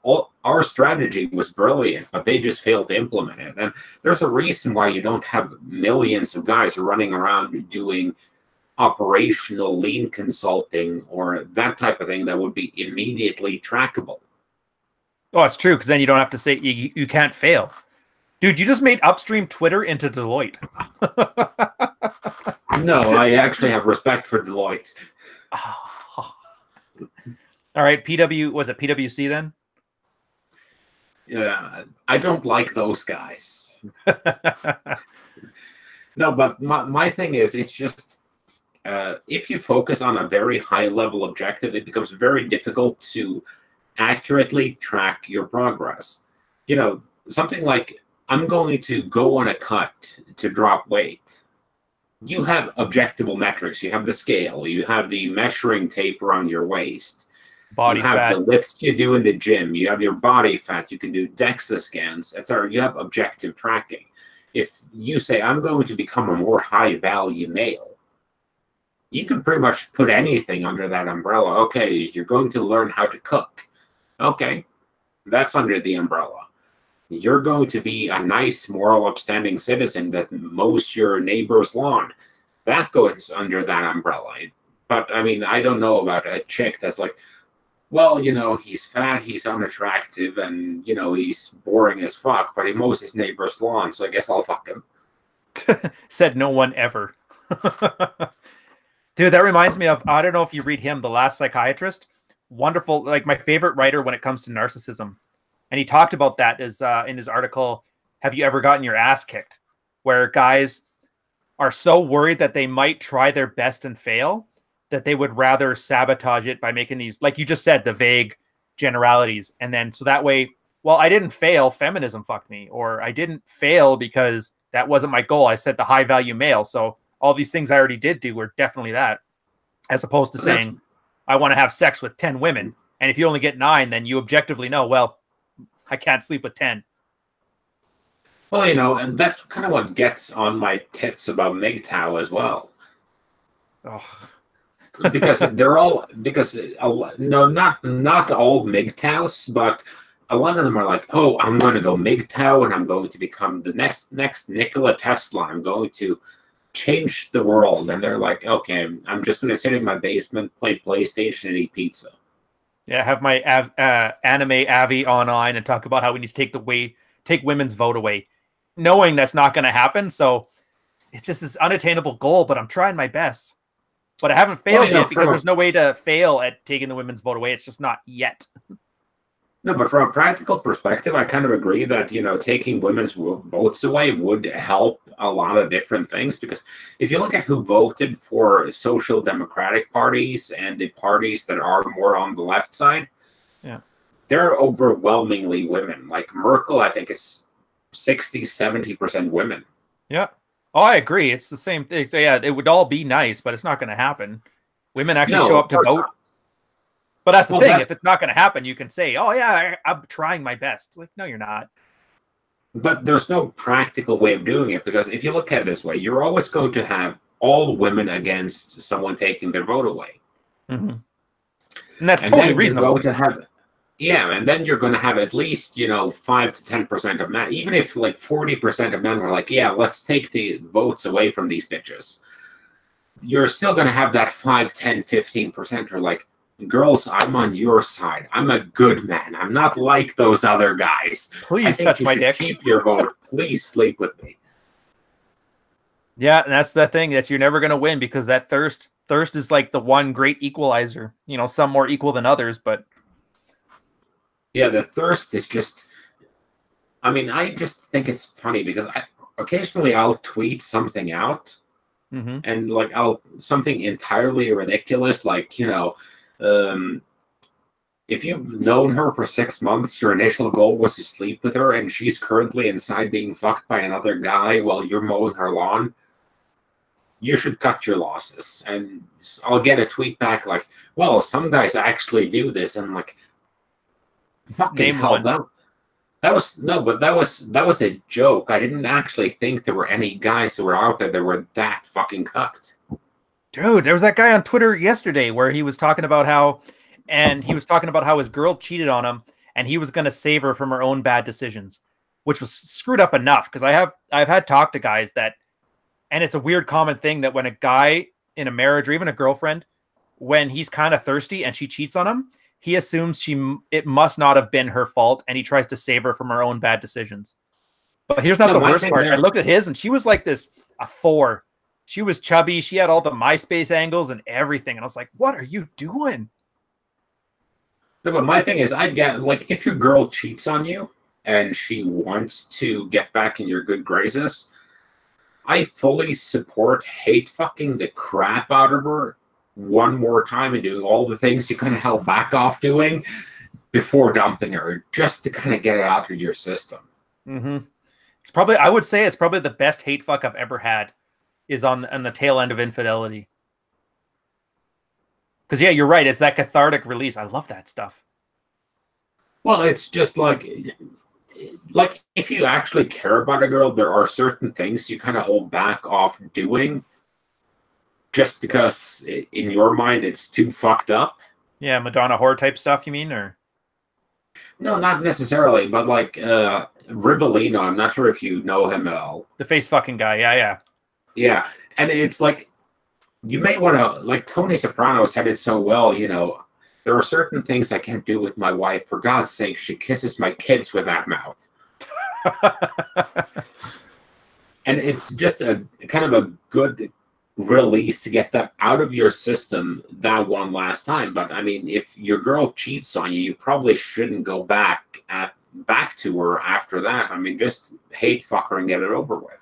Our strategy was brilliant, but they just failed to implement it. And there's a reason why you don't have millions of guys running around doing operational lean consulting or that type of thing that would be immediately trackable. Oh, it's true, because then you don't have to say you can't fail. Dude, you just made upstream Twitter into Deloitte. No, I actually have respect for Deloitte. All right, was it PwC then? Yeah, I don't like those guys. No, but my thing is, it's just, if you focus on a very high level objective, it becomes very difficult to accurately track your progress. Something like, I'm going to go on a cut to drop weight. You have objectable metrics. You have the scale. You have the measuring tape around your waist. Body you have fat. the lifts you do in the gym. You have your body fat. You can do DEXA scans, etc. You have objective tracking. If you say, I'm going to become a more high-value male, you can pretty much put anything under that umbrella. Okay, you're going to learn how to cook. Okay, that's under the umbrella. You're going to be a nice, moral, upstanding citizen that mows your neighbor's lawn. That goes under that umbrella. But, I mean, I don't know about a chick that's like, well, he's fat, he's unattractive, and, he's boring as fuck, but he mows his neighbor's lawn, so I guess I'll fuck him. Said no one ever. Dude, that reminds me of, I don't know if you read him, The Last Psychiatrist. Wonderful, like my favorite writer when it comes to narcissism. And he talked about that in his article, Have You Ever Gotten Your Ass Kicked? Where guys are so worried that they might try their best and fail that they would rather sabotage it by making these, like you just said, the vague generalities. And then so that way, well, I didn't fail, feminism fucked me, or I didn't fail because that wasn't my goal. I said the high value male. So all these things I already did do were definitely that, as opposed to saying, I want to have sex with 10 women. And if you only get 9, then you objectively know, well, I can't sleep with 10. Well, and that's kind of what gets on my tits about MGTOW as well. Oh. Because not all MGTOWs, but a lot of them are like, oh, I'm going to go MGTOW and I'm going to become the next Nikola Tesla. I'm going to change the world. And they're like, okay, I'm just going to sit in my basement, play PlayStation, and eat pizza. Yeah, have my anime Avi online and talk about how we need to take women's vote away, knowing that's not going to happen. So it's just this unattainable goal, but I'm trying my best. But I haven't failed yet because there's no way to fail at taking the women's vote away. It's just not yet. No, but from a practical perspective, I kind of agree that, taking women's votes away would help a lot of different things. Because if you look at who voted for social democratic parties and the parties that are more on the left side, yeah, they're overwhelmingly women. Like Merkel, I think, is 60-70% women. Yeah. Oh, I agree. It's the same thing. So, yeah, it would all be nice, but it's not going to happen. Women actually show up to vote. But that's the thing. If it's not going to happen, you can say, oh, yeah, I'm trying my best. Like, no, you're not. But there's no practical way of doing it, because if you look at it this way, you're always going to have all women against someone taking their vote away. Mm-hmm. And that's totally reasonable. And then you're going to have at least, 5 to 10% of men. Even if like 40% of men were like, yeah, let's take the votes away from these bitches. You're still going to have that 5, 10, 15% who are like, girls, I'm on your side. I'm a good man. I'm not like those other guys. Please touch my dick. Keep your vote. Please sleep with me. Yeah, and that's the thing, that you're never going to win, because that thirst is like the one great equalizer. Some more equal than others, but yeah, the thirst is just, I mean, I just think it's funny because occasionally I'll tweet something out, mm-hmm. and like something entirely ridiculous, like, if you've known her for 6 months, your initial goal was to sleep with her, and she's currently inside being fucked by another guy while you're mowing her lawn, you should cut your losses. And I'll get a tweet back like, well, some guys actually do this, and I'm like, fucking hell, that That was no, but that was a joke. I didn't actually think there were any guys who were out there that were that fucking cucked. Dude, there was that guy on Twitter yesterday where he was talking about how his girl cheated on him and he was going to save her from her own bad decisions, which was screwed up enough because I've had talked to guys that, and it's a weird common thing that when a guy in a marriage or even a girlfriend, when he's kind of thirsty and she cheats on him, he assumes it must not have been her fault and he tries to save her from her own bad decisions. But here's not the worst part. I looked at his and she was like a 4. She was chubby. She had all the MySpace angles and everything. And I was like, what are you doing? No, but my thing is, I get, like, if your girl cheats on you and she wants to get back in your good graces, I fully support hate fucking the crap out of her one more time and doing all the things you kind of held back off doing before dumping her, just to kind of get it out of your system. Mm-hmm. I would say it's probably the best hate fuck I've ever had is on the tail end of infidelity. Because, yeah, you're right. It's that cathartic release. I love that stuff. Well, it's just like if you actually care about a girl, there are certain things you kind of hold back off doing just because in your mind it's too fucked up. Yeah, Madonna whore type stuff, you mean? Or no, not necessarily, but like Ribbolino, I'm not sure if you know him at all. The face fucking guy, yeah. Yeah, and it's like, you may want to, like Tony Soprano said it so well, there are certain things I can't do with my wife. For God's sake, she kisses my kids with that mouth. And it's just a kind of a good release to get that out of your system that one last time. But I mean, if your girl cheats on you, you probably shouldn't go back to her after that. I mean, just hate fuck her and get it over with.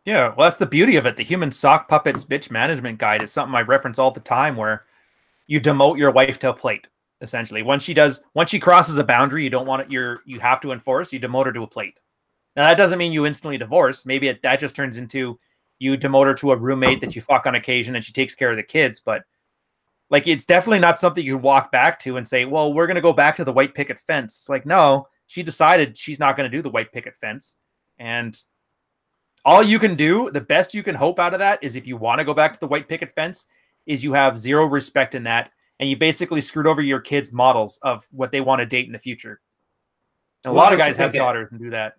Yeah, well, that's the beauty of it. The Human Sock Puppets Bitch Management Guide is something I reference all the time, where you demote your wife to a plate. Essentially, once she crosses a boundary you don't want it, you have to enforce, you demote her to a plate. Now that doesn't mean you instantly divorce. Maybe that just turns into you demote her to a roommate that you fuck on occasion and she takes care of the kids. But like, it's definitely not something you can walk back to and say, well, we're going to go back to the white picket fence. It's like, no, she decided she's not going to do the white picket fence. And all you can do, the best you can hope out of that is if you want to go back to the white picket fence, is you have zero respect in that. And you basically screwed over your kids' models of what they want to date in the future. And a lot of guys have daughters and do that.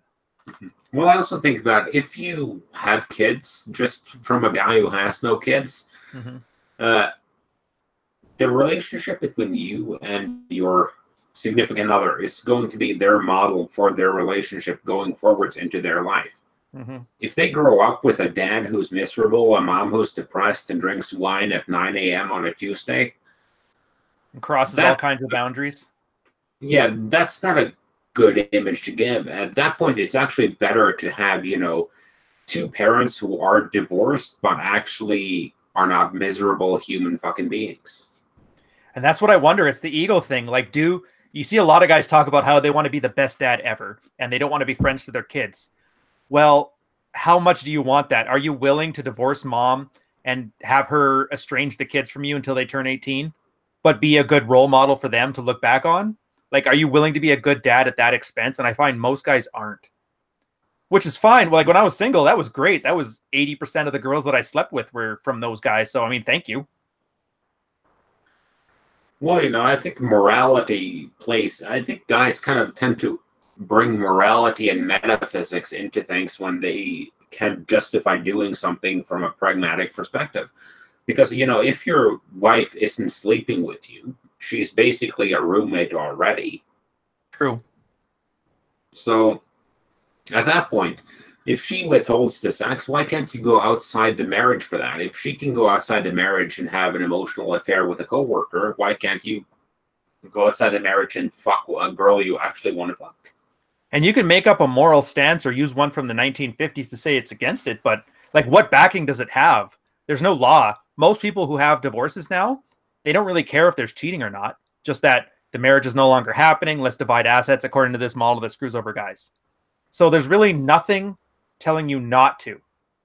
Well, I also think that if you have kids, just from a guy who has no kids, the relationship between you and your significant other is going to be their model for their relationship going forwards into their life. If they grow up with a dad who's miserable, a mom who's depressed and drinks wine at 9 a.m. on a Tuesday, and crosses all kinds of boundaries. Yeah, that's not a good image to give. At that point, it's actually better to have, two parents who are divorced, but actually are not miserable human fucking beings. And that's what I wonder. It's the ego thing. Like, you see a lot of guys talk about how they want to be the best dad ever, and they don't want to be friends to their kids. Well, how much do you want that? Are you willing to divorce mom and have her estrange the kids from you until they turn 18? But be a good role model for them to look back on? Like, are you willing to be a good dad at that expense? And I find most guys aren't, which is fine. Like, when I was single, that was great. That was 80% of the girls that I slept with were from those guys. So, I mean, thank you. Well, I think morality I think guys kind of tend to bring morality and metaphysics into things when they can justify doing something from a pragmatic perspective. Because, if your wife isn't sleeping with you, she's basically a roommate already. True. So, at that point, if she withholds the sex, why can't you go outside the marriage for that? If she can go outside the marriage and have an emotional affair with a coworker, why can't you go outside the marriage and fuck a girl you actually want to fuck? And you can make up a moral stance or use one from the 1950s to say it's against it, but like, what backing does it have? There's no law. Most people who have divorces now, they don't really care if there's cheating or not. Just that the marriage is no longer happening. Let's divide assets according to this model that screws over guys. So there's really nothing telling you not to,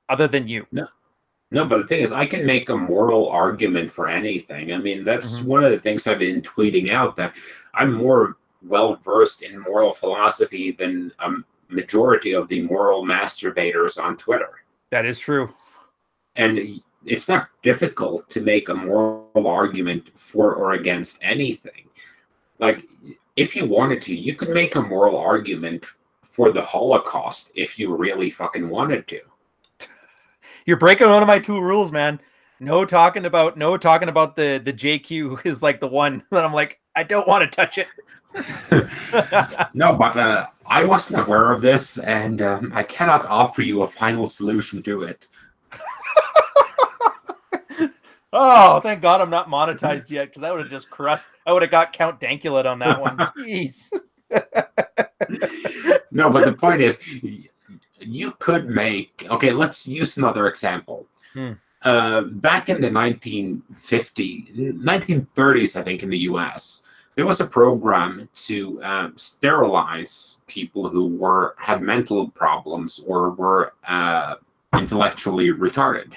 other than you. No, but the thing is, I can make a moral argument for anything. I mean, that's one of the things I've been tweeting out, that I'm more well versed in moral philosophy than a majority of the moral masturbators on Twitter. That is true. And it's not difficult to make a moral argument for or against anything. Like, if you wanted to, you could make a moral argument for the Holocaust if you really fucking wanted to. You're breaking one of my 2 rules, man. No talking about the JQ is like the one that I'm like, I don't want to touch it. No, but I wasn't aware of this, and I cannot offer you a final solution to it. Oh, thank God I'm not monetized yet, because I would have just crushed. I would have got Count Dankula on that one. Jeez. No, but the point is, you could make... Okay, let's use another example. Back in the 1930s, I think, in the US, there was a program to sterilize people who had mental problems or were intellectually retarded.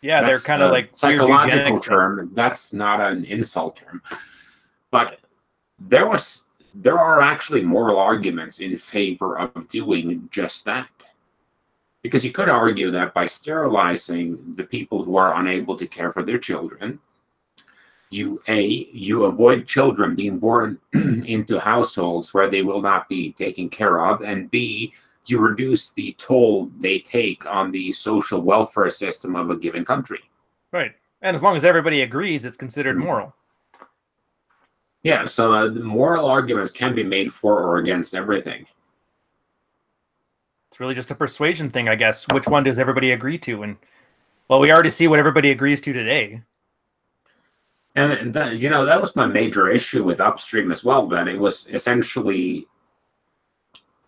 Yeah, they're kind of like psychological term. That's not an insult term. But there are actually moral arguments in favor of doing just that. Because you could argue that by sterilizing the people who are unable to care for their children, you avoid children being born into households where they will not be taken care of, and B, you reduce the toll they take on the social welfare system of a given country. Right. And as long as everybody agrees, it's considered moral. Yeah, so the moral arguments can be made for or against everything. It's really just a persuasion thing, I guess. Which one does everybody agree to? And, well, we already see what everybody agrees to today. And that, that was my major issue with Upstream as well, that it was essentially...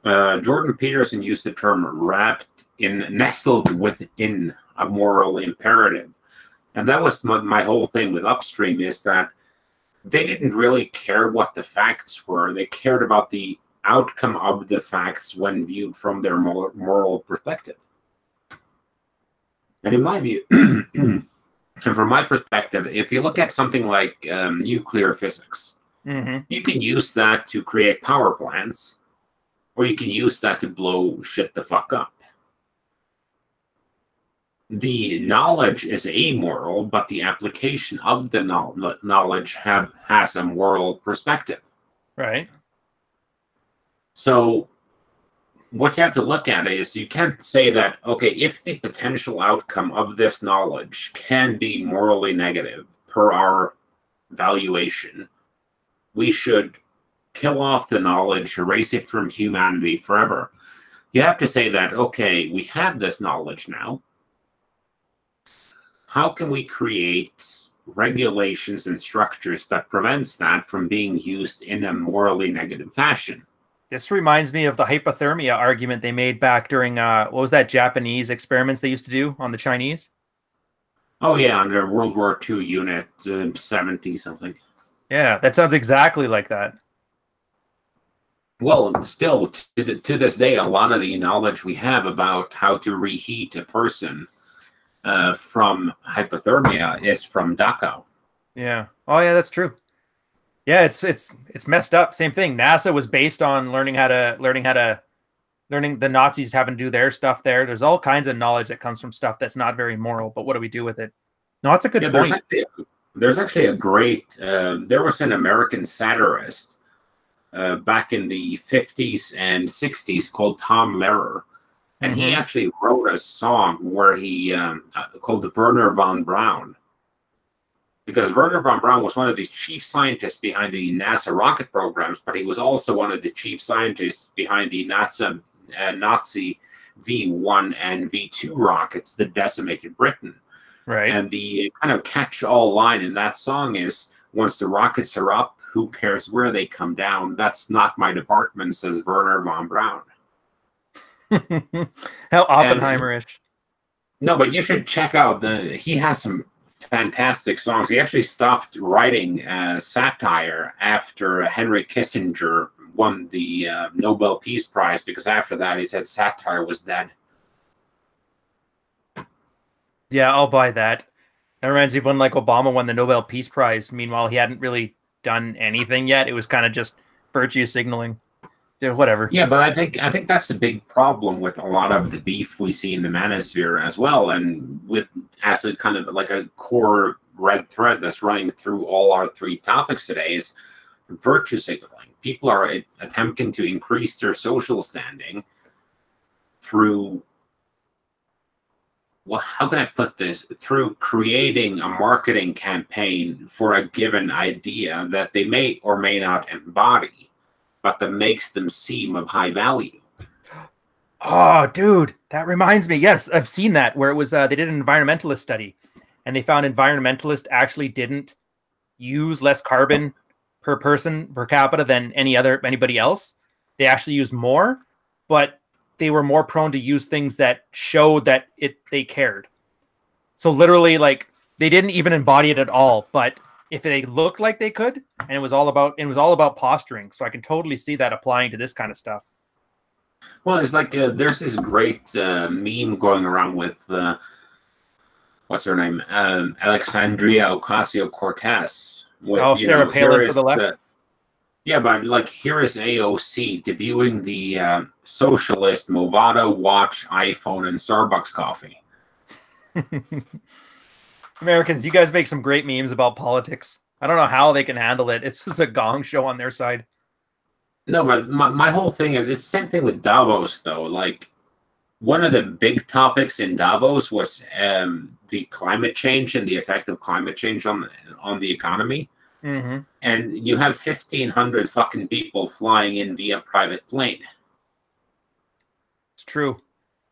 Jordan Peterson used the term nestled within a moral imperative. And that was my whole thing with Upstream, is that they didn't really care what the facts were. They cared about the outcome of the facts when viewed from their moral perspective. And in my view, and from my perspective, if you look at something like nuclear physics, you can use that to create power plants, or you can use that to blow shit the fuck up. The knowledge is amoral, but the application of the knowledge has a moral perspective. Right. So what you have to look at is, you can't say that, okay, if the potential outcome of this knowledge can be morally negative per our valuation, we should kill off the knowledge, erase it from humanity forever. You have to say that, okay, we have this knowledge now. How can we create regulations and structures that prevents that from being used in a morally negative fashion? This reminds me of the hypothermia argument they made back during, what was that, Japanese experiments they used to do on the Chinese? Oh, yeah, under World War II Unit 70 something. Yeah, that sounds exactly like that. Well, still, to this day, a lot of the knowledge we have about how to reheat a person from hypothermia is from Dachau. Yeah. Oh, yeah, that's true. Yeah, it's messed up. Same thing. NASA was based on learning the Nazis having to do their stuff there. There's all kinds of knowledge that comes from stuff that's not very moral, but what do we do with it? No, that's a good point. There's actually a great, there was an American satirist back in the 50s and 60s called Tom Lehrer. And he actually wrote a song where he called Werner von Braun. Because Werner von Braun was one of the chief scientists behind the NASA rocket programs, but he was also one of the chief scientists behind the NASA Nazi V1 and V2 rockets that decimated Britain. Right. And the kind of catch-all line in that song is, once the rockets are up, who cares where they come down? That's not my department, says Werner von Braun. How Oppenheimer-ish. No, but you should check out he has some fantastic songs. He actually stopped writing satire after Henry Kissinger won the Nobel Peace Prize, because after that he said satire was dead. Yeah, I'll buy that. That reminds me of when Obama won the Nobel Peace Prize. Meanwhile, he hadn't really done anything yet. It was kind of just virtue signaling. Dude, whatever. Yeah, but I think that's the big problem with a lot of the beef we see in the manosphere as well, and with as a kind of like a core red thread that's running through all our three topics today is virtue signaling. People are attempting to increase their social standing through, well, how can I put this? Through creating a marketing campaign for a given idea that they may or may not embody, but that makes them seem of high value. Oh, dude, that reminds me. Yes, I've seen that where it was they did an environmentalist study, and they found environmentalists actually didn't use less carbon per person per capita than anybody else. They actually used more, but they were more prone to use things that showed that they cared. So literally, like, they didn't even embody it at all, but if they looked like they could, and it was all about posturing. So I can totally see that applying to this kind of stuff. Well, it's like there's this great meme going around with what's her name, Alexandria Ocasio-Cortez. With, Sarah Palin for the left. Yeah, but like here is AOC debuting the socialist Movado watch, iPhone, and Starbucks coffee. Americans, you guys make some great memes about politics. I don't know how they can handle it. It's just a gong show on their side. No, but my whole thing is it's the same thing with Davos, though. Like, one of the big topics in Davos was the climate change and the effect of climate change on the economy. Mm-hmm. And you have 1,500 fucking people flying in via private plane. It's true.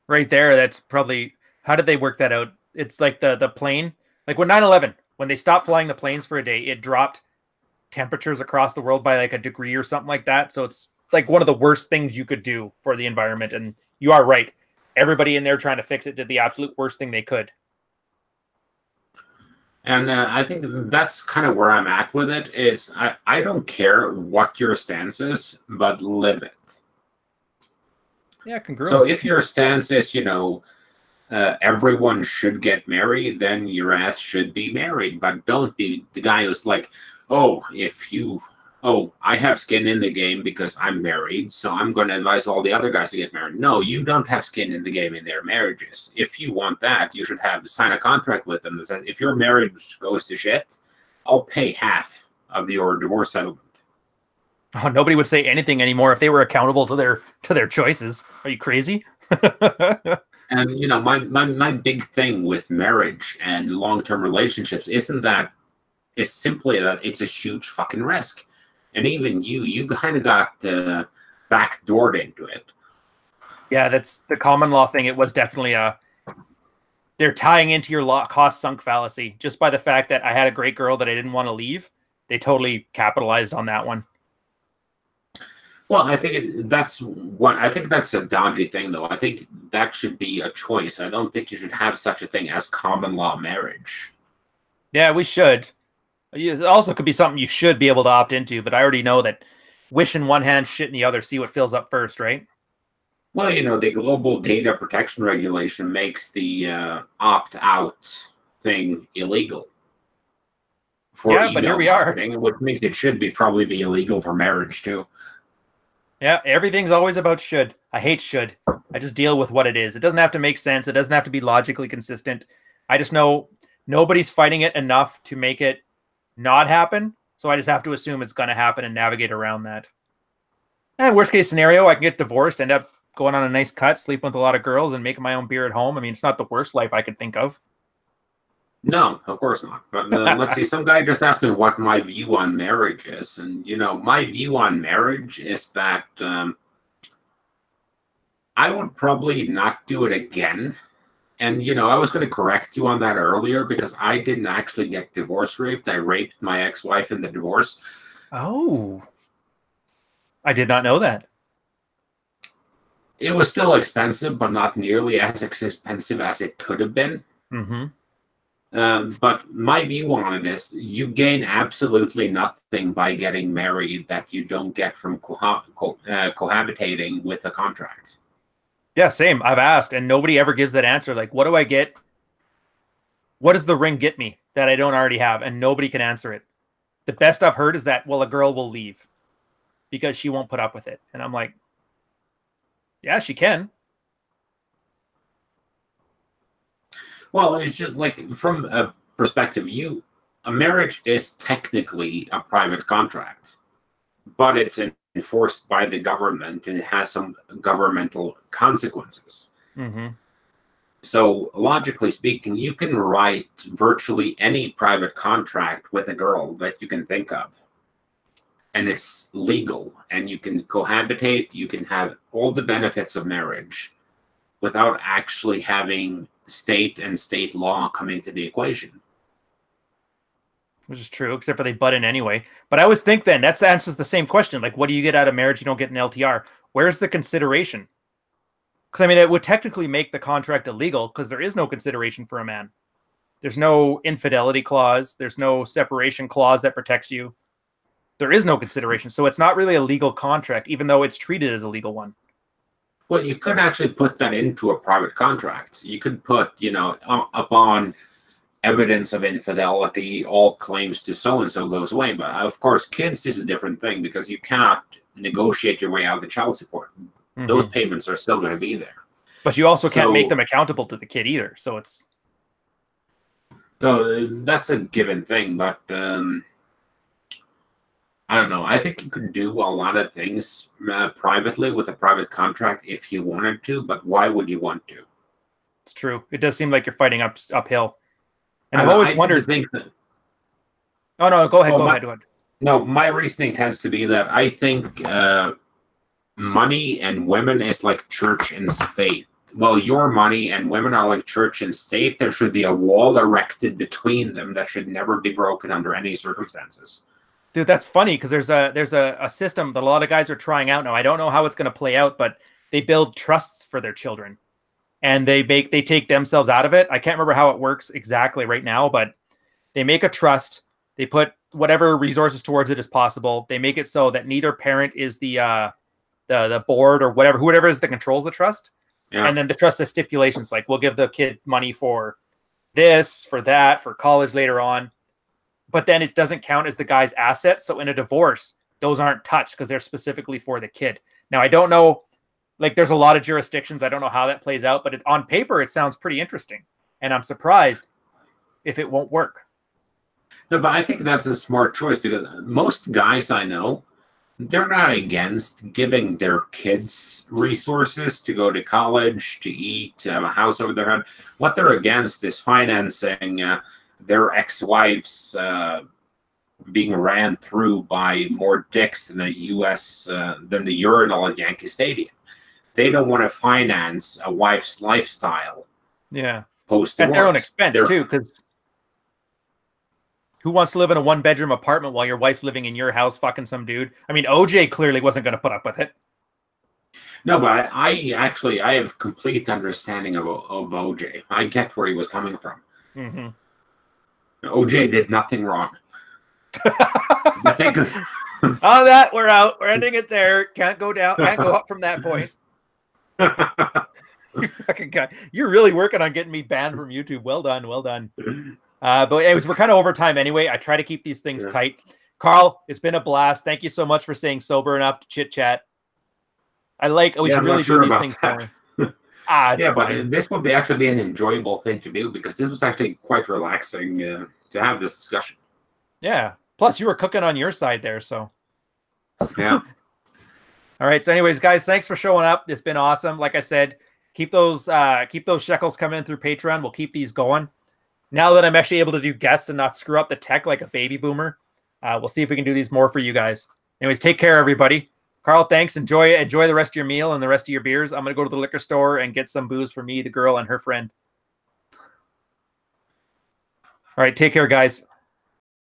Right there, that's probably... How did they work that out? It's like the plane... Like when 9/11, when they stopped flying the planes for a day, it dropped temperatures across the world by like a degree or something like that. So it's like one of the worst things you could do for the environment. And you are right. Everybody in there trying to fix it did the absolute worst thing they could. And I think that's kind of where I'm at with it. Is I don't care what your stance is, but live it. Yeah, congruence. So if your stance is, everyone should get married, then your ass should be married. But don't be the guy who's like, I have skin in the game because I'm married, so I'm going to advise all the other guys to get married. No, you don't have skin in the game in their marriages. If you want that, you should sign a contract with them that says, if your marriage goes to shit, I'll pay half of your divorce settlement. Oh, nobody would say anything anymore if they were accountable to their choices. Are you crazy? And my big thing with marriage and long-term relationships is simply that it's a huge fucking risk. And even you kind of got backdoored into it. Yeah, that's the common law thing. It was definitely they're tying into your cost sunk fallacy just by the fact that I had a great girl that I didn't want to leave. They totally capitalized on that one. Well, I think that's a dodgy thing, though. I think that should be a choice. I don't think you should have such a thing as common law marriage. Yeah, we should. It also could be something you should be able to opt into, but I already know that wish in one hand, shit in the other, see what fills up first, right? Well, the Global Data Protection Regulation makes the opt-out thing illegal. Yeah, but here we are. Which means it should probably be illegal for marriage, too. Yeah, everything's always about should. I hate should. I just deal with what it is. It doesn't have to make sense. It doesn't have to be logically consistent. I just know nobody's fighting it enough to make it not happen. So I just have to assume it's going to happen and navigate around that. And worst case scenario, I can get divorced, end up going on a nice cut, sleeping with a lot of girls, and making my own beer at home. I mean, it's not the worst life I could think of. No, of course not. But let's see. Some guy just asked me what my view on marriage is. And, my view on marriage is that I would probably not do it again. And, I was going to correct you on that earlier because I didn't actually get divorce raped. I raped my ex-wife in the divorce. Oh. I did not know that. It was still expensive, but not nearly as expensive as it could have been. Mm-hmm. But my view on it is you gain absolutely nothing by getting married that you don't get from cohabitating with a contract. Yeah, same. I've asked, and nobody ever gives that answer. Like, what do I get? What does the ring get me that I don't already have? And nobody can answer it. The best I've heard is that, well, a girl will leave. because she won't put up with it. And I'm like, yeah, she can. Well, it's just like from a perspective, a marriage is technically a private contract, but it's enforced by the government and it has some governmental consequences. Mm-hmm. So logically speaking, you can write virtually any private contract with a girl that you can think of. And it's legal, and you can cohabitate, you can have all the benefits of marriage without actually having state and state law come into the equation. Which is true, except for they butt in anyway. But I always think then that answers the same question. Like, what do you get out of marriage you don't get an LTR? Where's the consideration? Because, I mean, it would technically make the contract illegal because there is no consideration for a man. There's no infidelity clause. There's no separation clause that protects you. There is no consideration. So it's not really a legal contract, even though it's treated as a legal one. Well, you could actually put that into a private contract. You could put, upon evidence of infidelity, all claims to so-and-so goes away. But of course, kids is a different thing because you cannot negotiate your way out of the child support. Mm-hmm. Those payments are still going to be there. But you also can't make them accountable to the kid either. So that's a given thing. But I don't know. I think you could do a lot of things privately with a private contract if you wanted to, but why would you want to? It's true. It does seem like you're fighting uphill. And I've always wondered. Oh, no, go ahead. Go ahead. No, my reasoning tends to be that I think money and women is like church and state. Well, your money and women are like church and state. There should be a wall erected between them that should never be broken under any circumstances. Dude, that's funny because there's a system that a lot of guys are trying out now. I don't know how it's going to play out, but they build trusts for their children, and they take themselves out of it. I can't remember how it works exactly right now, but they make a trust. They put whatever resources towards it as possible. They make it so that neither parent is the board or whoever is that controls the trust. Yeah. And then the trust has stipulations like we'll give the kid money for this, for that, for college later on. But then it doesn't count as the guy's assets. So in a divorce, those aren't touched because they're specifically for the kid. Now, I don't know, like there's a lot of jurisdictions. I don't know how that plays out, but on paper, it sounds pretty interesting. And I'm surprised if it won't work. No, but I think that's a smart choice because most guys I know, they're not against giving their kids resources to go to college, to eat, to have a house over their head. What they're against is financing their ex-wives being ran through by more dicks than the U.S. Than the urinal at Yankee Stadium. They don't want to finance a wife's lifestyle. Yeah, post-divorce. At their own expense too, because who wants to live in a one-bedroom apartment while your wife's living in your house fucking some dude? I mean, OJ clearly wasn't going to put up with it. No, but I have complete understanding of OJ. I get where he was coming from. Mm-hmm. OJ did nothing wrong. But they could... On that, we're out. We're ending it there. Can't go down. Can't go up from that point. You fucking guy. You're really working on getting me banned from YouTube. Well done. Well done. But anyways, we're kind of over time anyway. I try to keep these things tight. Carl, it's been a blast. Thank you so much for staying sober enough to chit chat. We should really do these things more. But this would actually be an enjoyable thing to do because this was actually quite relaxing to have this discussion. Yeah. Plus, you were cooking on your side there, so. Yeah. All right. So, anyways, guys, thanks for showing up. It's been awesome. Like I said, keep those shekels coming in through Patreon. We'll keep these going. Now that I'm actually able to do guests and not screw up the tech like a baby boomer, we'll see if we can do these more for you guys. Anyways, take care, everybody. Carl, thanks. Enjoy the rest of your meal and the rest of your beers. I'm going to go to the liquor store and get some booze for me, the girl, and her friend. All right. Take care, guys.